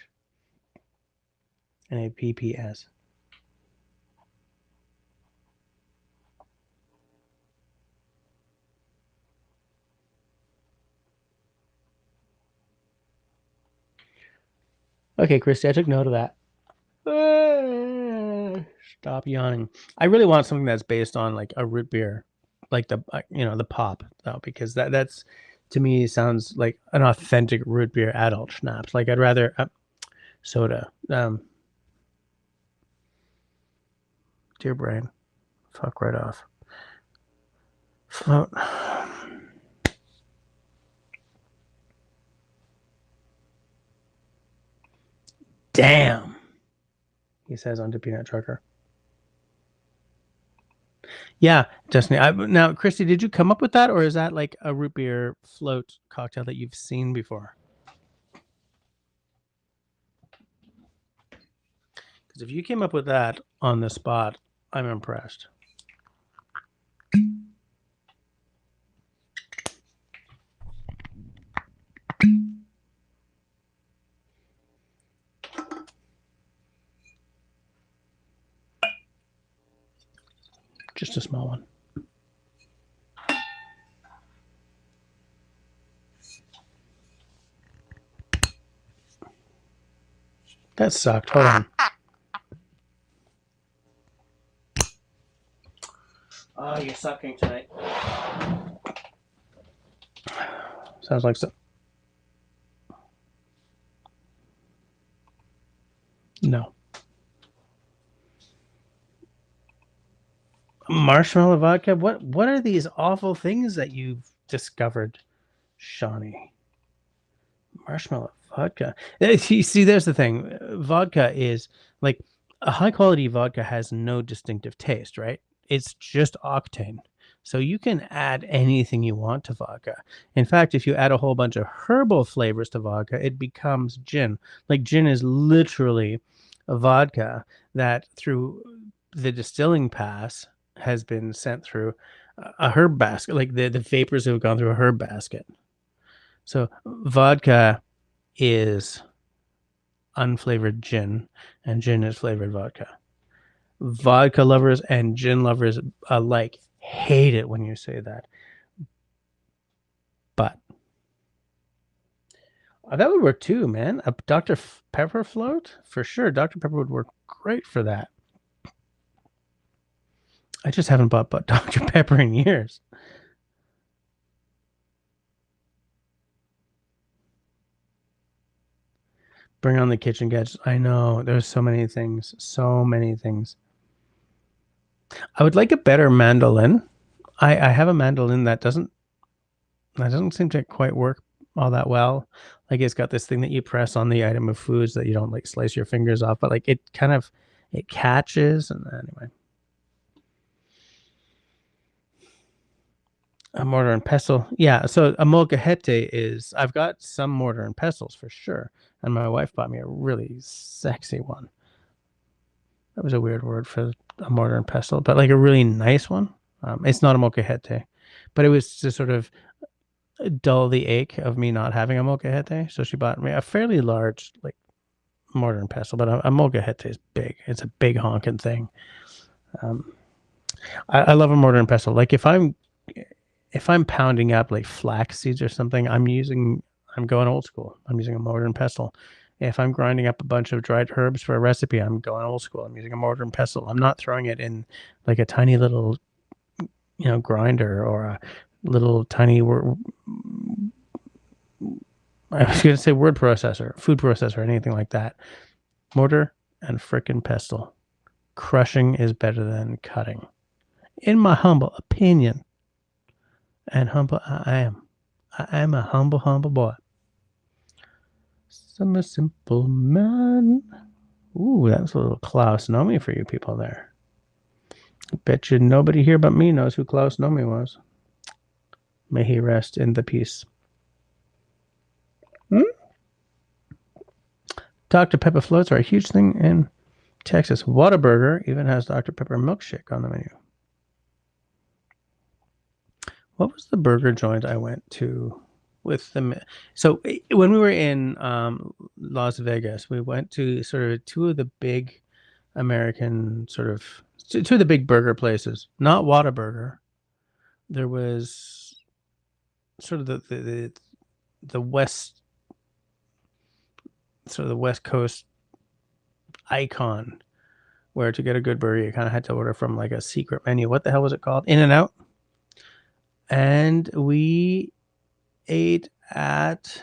Okay, Christy, I took note of that. Stop yawning. I really want something that's based on like a root beer, like the pop, though, because that's to me sounds like an authentic root beer adult schnapps. Like I'd rather soda. Dear brain, fuck right off. Float. Damn, he says onto Peanut Trucker. Yeah, Destiny. Now, Christy, did you come up with that, or is that like a root beer float cocktail that you've seen before? Because if you came up with that on the spot, I'm impressed. Just a small one. That sucked. Hold on. Oh, you're sucking tonight. Sounds like so. No. Marshmallow vodka? What are these awful things that you've discovered, Shawnee? Marshmallow vodka. You see, there's the thing. Vodka is like a high quality vodka has no distinctive taste, right? It's just octane. So you can add anything you want to vodka. In fact, if you add a whole bunch of herbal flavors to vodka, it becomes gin. Like gin is literally a vodka that through the distilling pass has been sent through a herb basket. Like the vapors have gone through a herb basket. So vodka is unflavored gin, and gin is flavored vodka. Vodka lovers and gin lovers alike hate it when you say that. But that would work too, man. A Dr. Pepper float? For sure. Dr. Pepper would work great for that. I just haven't bought Dr. Pepper in years. Bring on the kitchen gadgets. I know. There's so many things. So many things. I would like a better mandolin. I have a mandolin that doesn't seem to quite work all that well. Like it's got this thing that you press on the item of foods that you don't like slice your fingers off, but like it kind of it catches. And anyway, a mortar and pestle. Yeah, so a molcajete is I've got some mortar and pestles for sure, and my wife bought me a really sexy one. That was a weird word for a mortar and pestle, but like a really nice one. It's not a molcajete, but it was to sort of dull the ache of me not having a molcajete. So she bought me a fairly large like mortar and pestle, but a molcajete is big. It's a big honking thing. Um, I love a mortar and pestle. Like if I'm pounding up like flax seeds or something, I'm going old school. I'm using a mortar and pestle. If I'm grinding up a bunch of dried herbs for a recipe, I'm going old school. I'm using a mortar and pestle. I'm not throwing it in like a tiny little, grinder or a little tiny. I was going to say word processor, food processor, anything like that. Mortar and frickin' pestle. Crushing is better than cutting, in my humble opinion. And humble I am. I am a humble, humble boy. I'm a simple man. Ooh, that was a little Klaus Nomi for you people there. I bet you nobody here but me knows who Klaus Nomi was. May he rest in the peace. Dr. Pepper floats are a huge thing in Texas. Whataburger even has Dr. Pepper milkshake on the menu. What was the burger joint I went to with the? So when we were in Las Vegas, we went to sort of two of the big American two of the big burger places. Not Whataburger. There was sort of the west, sort of the West Coast icon, where to get a good burger you kind of had to order from like a secret menu. What the hell was it called? In-N-Out. And we ate at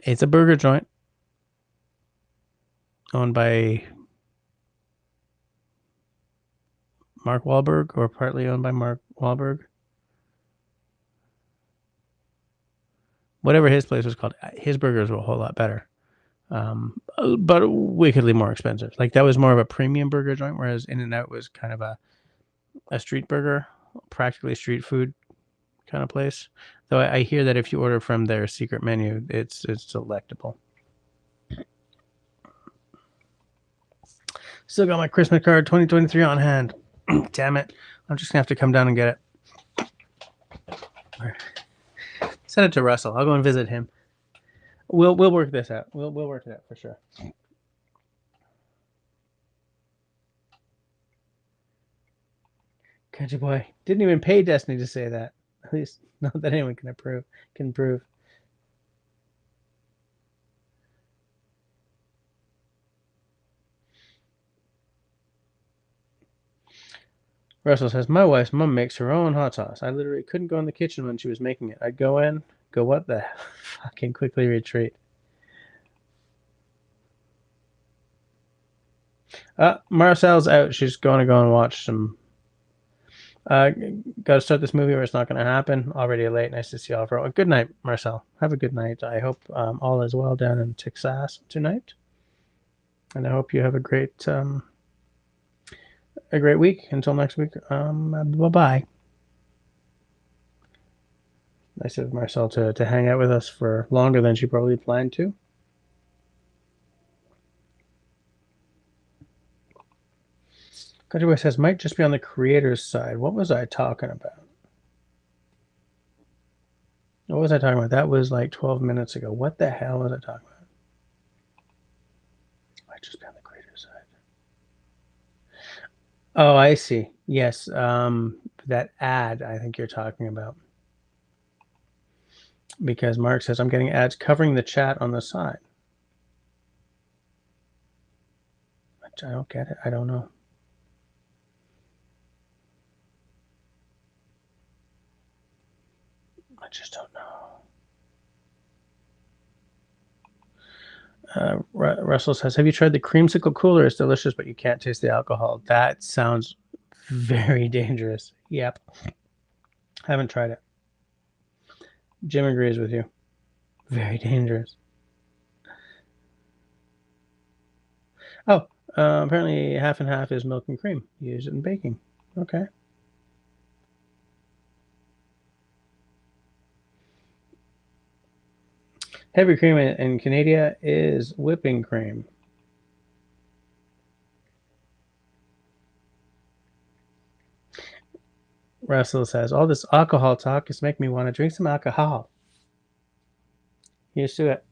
it's a burger joint owned by Mark Wahlberg, or partly owned by Mark Wahlberg. Whatever his place was called, his burgers were a whole lot better, but wickedly more expensive. Like that was more of a premium burger joint, whereas In-N-Out was kind of a street burger, practically street food kind of place. Though I hear that if you order from their secret menu, it's delectable. Still got my Christmas card 2023 on hand. Damn it. I'm just going to have to come down and get it. Send it to Russell. I'll go and visit him. We'll work this out. We'll work it out for sure. Country boy. Didn't even pay Destiny to say that. At least not that anyone can prove. Russell says, my wife's mom makes her own hot sauce. I literally couldn't go in the kitchen when she was making it. I'd go in, go, what the fucking quickly retreat. Marcel's out. She's going to go and watch some. Got to start this movie or it's not going to happen. Already late. Nice to see you all. For good night, Marcel. Have a good night. I hope all is well down in Texas tonight, and I hope you have a great week. Until next week. Bye bye. Nice of Marcel to hang out with us for longer than she probably planned to. Country Boy says, might just be on the creator's side. What was I talking about? What was I talking about? That was like 12 minutes ago. What the hell was I talking about? Might just be on the creator's side. Oh, I see. Yes. That ad I think you're talking about. Because Mark says, I'm getting ads covering the chat on the side. I don't get it. I don't know. I just don't know. Russell says, have you tried the creamsicle cooler? It's delicious, but you can't taste the alcohol. That sounds very dangerous. Yep. Haven't tried it. Jim agrees with you. Very dangerous. Oh, apparently half and half is milk and cream. Use it in baking. Okay. Heavy cream in Canada is whipping cream. Russell says, all this alcohol talk is making me want to drink some alcohol. Here's to it.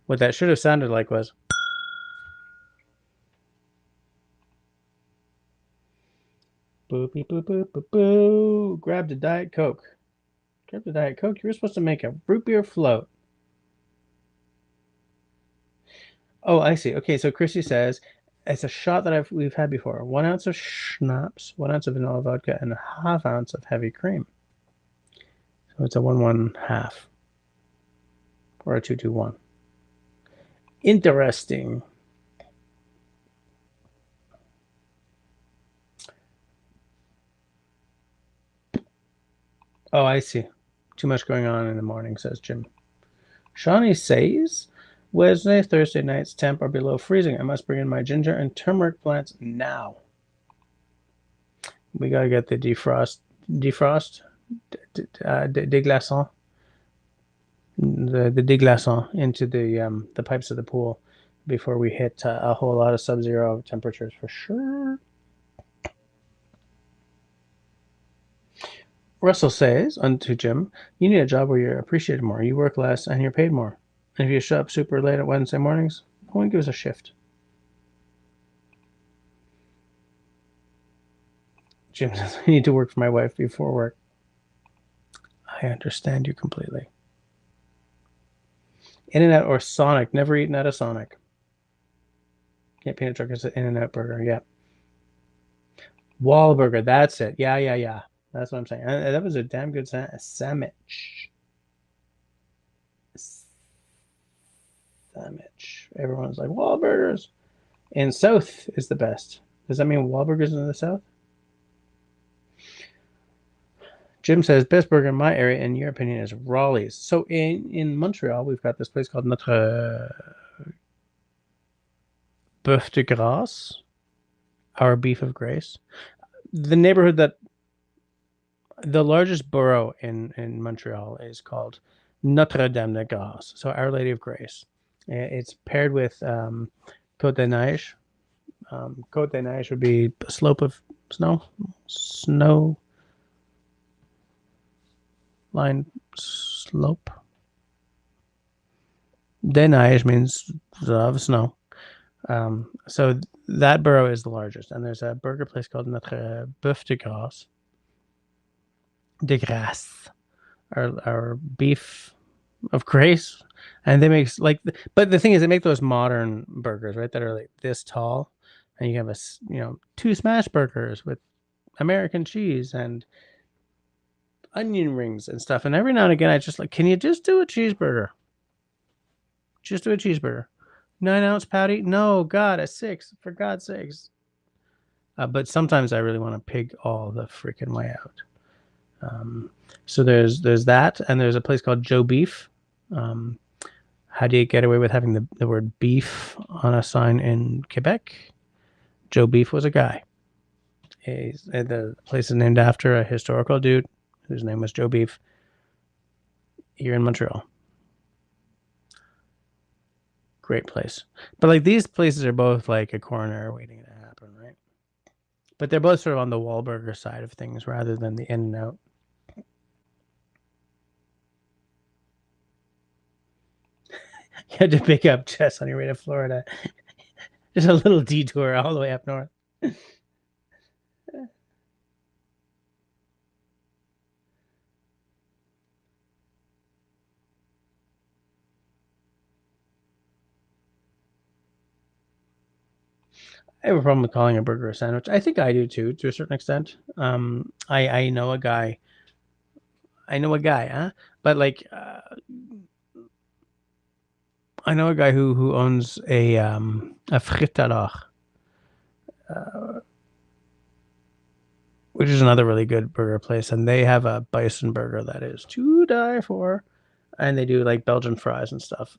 What that should have sounded like was, boo, boo, boo, boo, boo, boo. Grab the Diet Coke. Grab the Diet Coke. You were supposed to make a root beer float. Oh, I see. Okay, so Chrissy says, it's a shot that we've had before. 1 ounce of schnapps, 1 ounce of vanilla vodka, and a half ounce of heavy cream. So it's a 1-1-1/2. Or a 2-2-1. Interesting. Oh, I see. Too much going on in the morning, says Jim. Shawnee says, Wednesday, Thursday nights temp are below freezing. I must bring in my ginger and turmeric plants now. We gotta get the defrost, deglaçant, the deglaçant into the pipes of the pool before we hit a whole lot of sub-zero temperatures for sure. Russell says unto Jim, you need a job where you're appreciated more. You work less and you're paid more. And if you show up super late at Wednesday mornings, no one gives a shift. Jim says, I need to work for my wife before work. I understand you completely. In-N-Out or Sonic. Never eaten at a Sonic. Yeah, peanut truck is an In-N-Out burger. Yeah. Wahlburger. That's it. Yeah. That's what I'm saying. That was a damn good sandwich. Sandwich. Everyone's like, Wahlburgers. And South is the best. Does that mean Wahlburgers in the South? Jim says, best burger in my area, in your opinion, is Raleigh's. So in Montreal, we've got this place called Notre Boeuf de Grace, our beef of grace. The neighborhood that the largest borough in Montreal is called Notre Dame de Grace, so Our Lady of Grace. It's paired with Côte des Neiges. Côte des Neiges would be a slope of snow line slope. Des Neiges means of snow. So that borough is the largest, and there's a burger place called Notre Boeuf de Grace. De Grace, our beef of grace, and they make but the thing is, they make those modern burgers, right, that are like this tall, and you have 2 smash burgers with American cheese and onion rings and stuff. And every now and again, I just like, can you just do a cheeseburger? Just do a cheeseburger. 9-ounce patty? No, God, a 6, for God's sakes. But sometimes I really want to pig all the freaking way out. So there's that, and there's a place called Joe Beef. How do you get away with having the word beef on a sign in Quebec? Joe Beef was a guy. The place is named after a historical dude whose name was Joe Beef here in Montreal. Great place. But like these places are both like a corner waiting to happen, right? But they're both sort of on the Wahlburger side of things rather than the In-N-Out. You had to pick up Jess on your way to Florida. Just a little detour all the way up north. I have a problem with calling a burger a sandwich. I think I do too, to a certain extent. I know a guy. Huh? But like, I know a guy who owns a fritalor, which is another really good burger place, and they have a bison burger that is to die for, and they do like Belgian fries and stuff.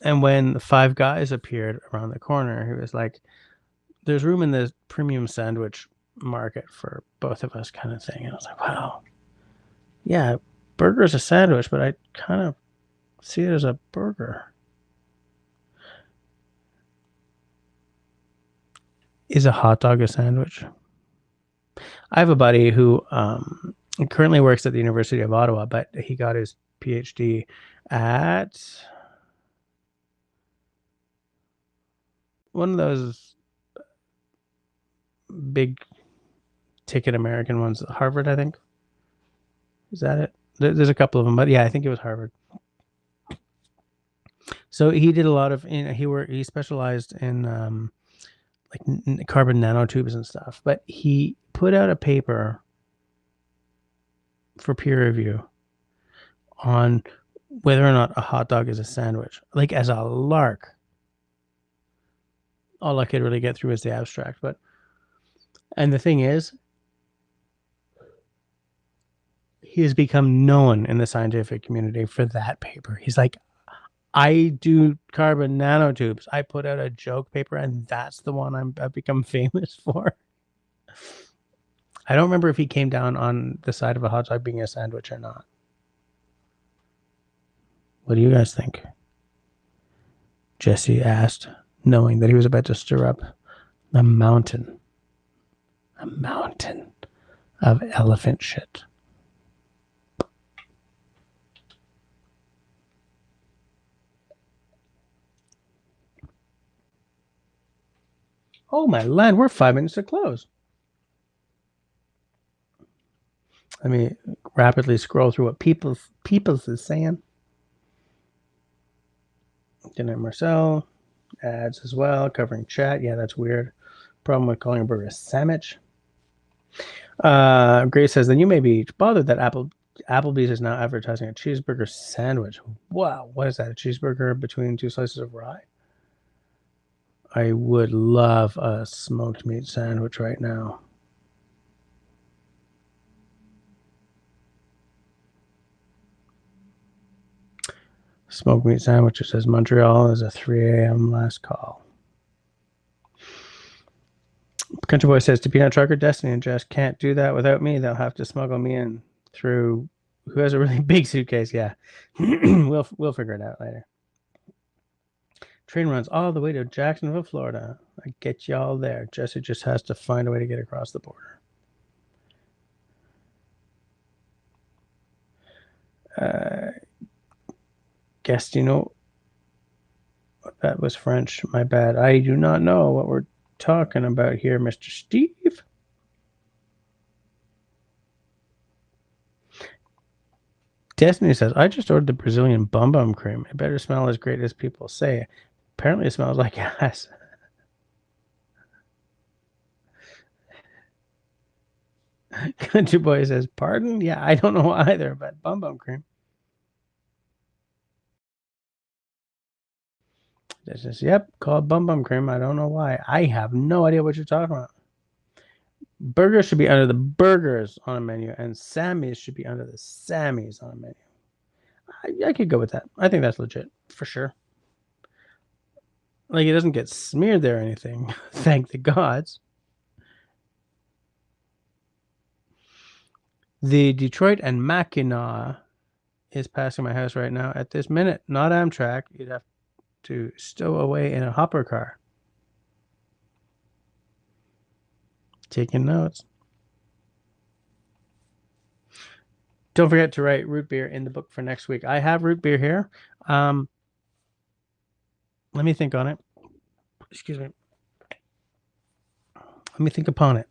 And when the Five Guys appeared around the corner, he was like, "There's room in the premium sandwich market for both of us," kind of thing. And I was like, "Wow, yeah, burger's a sandwich, but I kind of see it as a burger." Is a hot dog a sandwich? I have a buddy who currently works at the University of Ottawa, but he got his PhD at one of those big ticket American ones, Harvard, I think. Is that it? There's a couple of them, but yeah, I think it was Harvard. So he did a lot of, he specialized in like carbon nanotubes and stuff, but he put out a paper for peer review on whether or not a hot dog is a sandwich, like as a lark. All I could really get through is the abstract, and the thing is, he has become known in the scientific community for that paper. He's like, I do carbon nanotubes. I put out a joke paper, and that's the one I've become famous for. I don't remember if he came down on the side of a hot dog being a sandwich or not. What do you guys think? Jesse asked, knowing that he was about to stir up a mountain of elephant shit. Oh my land, we're 5 minutes to close. Let me rapidly scroll through what Peoples is saying. Dinner Marcel ads as well, covering chat. Yeah, that's weird. Problem with calling a burger a sandwich. Grace says, then you may be bothered that Applebee's is now advertising a cheeseburger sandwich. Wow, what is that? A cheeseburger between 2 slices of rye? I would love a smoked meat sandwich right now. Smoked meat sandwich, it says Montreal is a 3 a.m. last call. Country Boy says, to Peanut Trucker, Destiny and Jess can't do that without me. They'll have to smuggle me in through who has a really big suitcase. Yeah, we'll figure it out later. Train runs all the way to Jacksonville, Florida. I get y'all there. Jesse just has to find a way to get across the border. Guess you know that was French. My bad. I do not know what we're talking about here, Mr. Steve. Destiny says, I just ordered the Brazilian Bum Bum cream. It better smell as great as people say. Apparently it smells like ass. Country Boy says, pardon? Yeah, I don't know either, but Bum Bum cream. This is, yep, called Bum Bum Cream. I don't know why. I have no idea what you're talking about. Burgers should be under the burgers on a menu, and Sammy's should be under the Sammy's on a menu. I could go with that. I think that's legit, for sure. Like, it doesn't get smeared there or anything. Thank the gods. The Detroit and Mackinac is passing my house right now at this minute. Not Amtrak. You'd have to stow away in a hopper car. Taking notes. Don't forget to write root beer in the book for next week. I have root beer here. Let me think on it. Excuse me. Let me think upon it.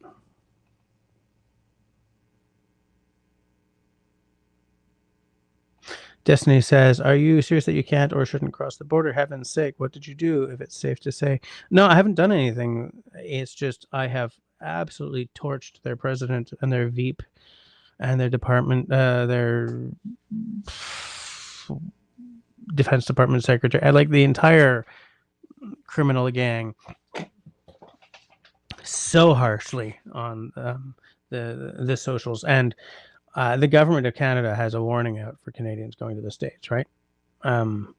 Destiny says, are you serious that you can't or shouldn't cross the border? Heaven's sake, what did you do, if it's safe to say? No, I haven't done anything. It's just I have absolutely torched their president and their VP and their department, their Defense Department secretary, I like the entire criminal gang so harshly on the socials. And the government of Canada has a warning out for Canadians going to the States, right? And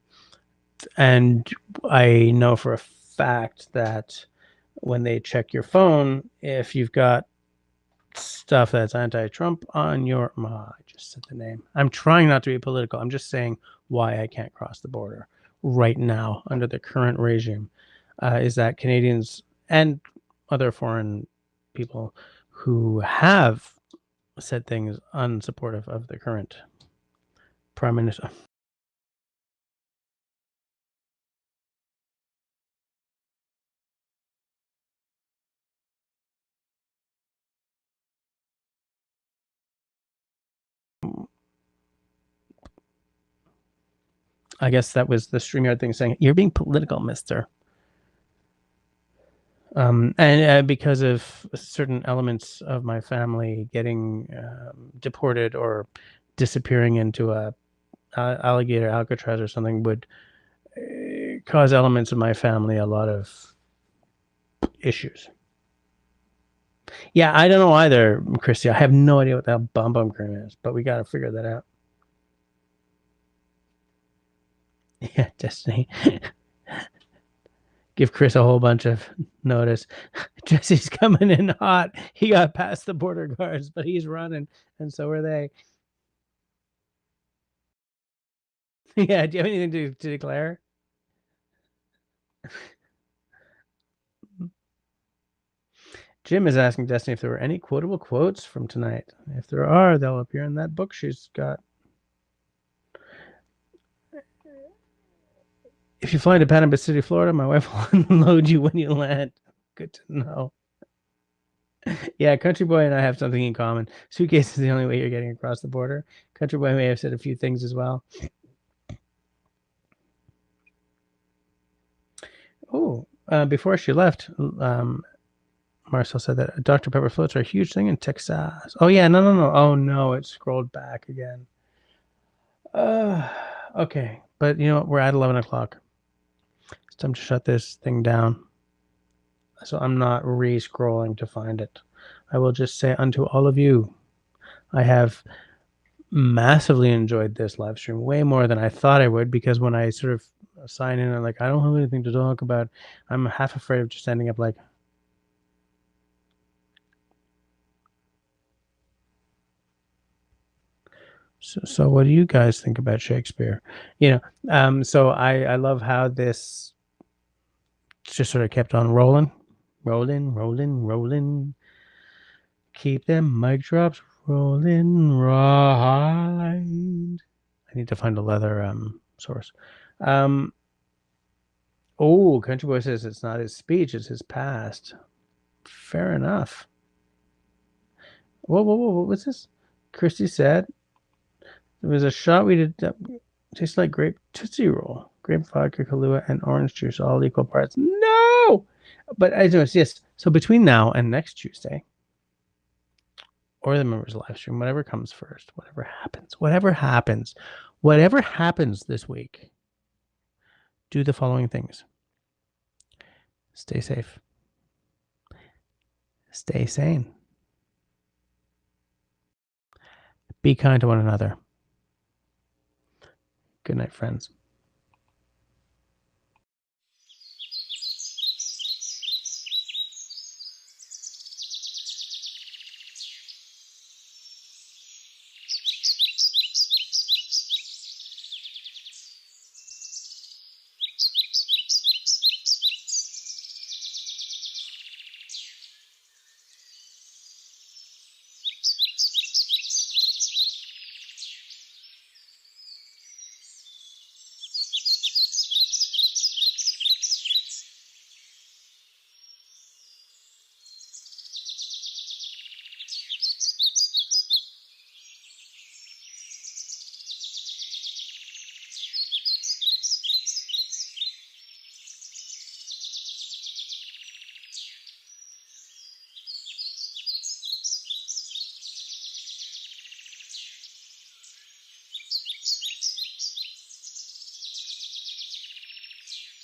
I know for a fact that when they check your phone, if you've got stuff that's anti-Trump on your... I just said the name. I'm trying not to be political. I'm just saying why I can't cross the border right now under the current regime, is that Canadians and other foreign people who have said things unsupportive of the current prime minister. I guess that was the StreamYard thing saying, you're being political, mister. And because of certain elements of my family getting deported or disappearing into a alligator Alcatraz or something would cause elements of my family a lot of issues. Yeah, I don't know either, Christy. I have no idea what the hell Bum Bum Cream is, but we got to figure that out. Yeah, Destiny. Give Chris a whole bunch of notice. Jesse's coming in hot. He got past the border guards, but he's running, and so are they. Yeah, do you have anything to declare? Jim is asking Destiny if there were any quotable quotes from tonight. If there are, they'll appear in that book she's got. If you fly to Panama City, Florida, my wife will unload you when you land. Good to know. Yeah, Country Boy and I have something in common. Suitcase is the only way you're getting across the border. Country Boy may have said a few things as well. Oh, before she left, Marcel said that Dr. Pepper floats are a huge thing in Texas. Oh, yeah, no. Oh, no, it scrolled back again. Okay, but you know what? We're at 11 o'clock. It's time to shut this thing down. So I'm not re-scrolling to find it. I will just say unto all of you, I have massively enjoyed this live stream, way more than I thought I would, because when I sort of sign in and like, I don't have anything to talk about, I'm half afraid of just ending up like, so what do you guys think about Shakespeare? You know, so I love how this just sort of kept on rolling. Keep them mic drops rolling right. I need to find a leather source. Oh, Country Boy says it's not his speech, it's his past. Fair enough. Whoa, what's this? Christy said there was a shot we did that tastes like grape Tootsie Roll. Grape vodka, Kahlua, and orange juice, all equal parts. No! But I know, yes. So between now and next Tuesday, or the members live stream, whatever comes first, whatever happens this week, do the following things. Stay safe. Stay sane. Be kind to one another. Good night, friends.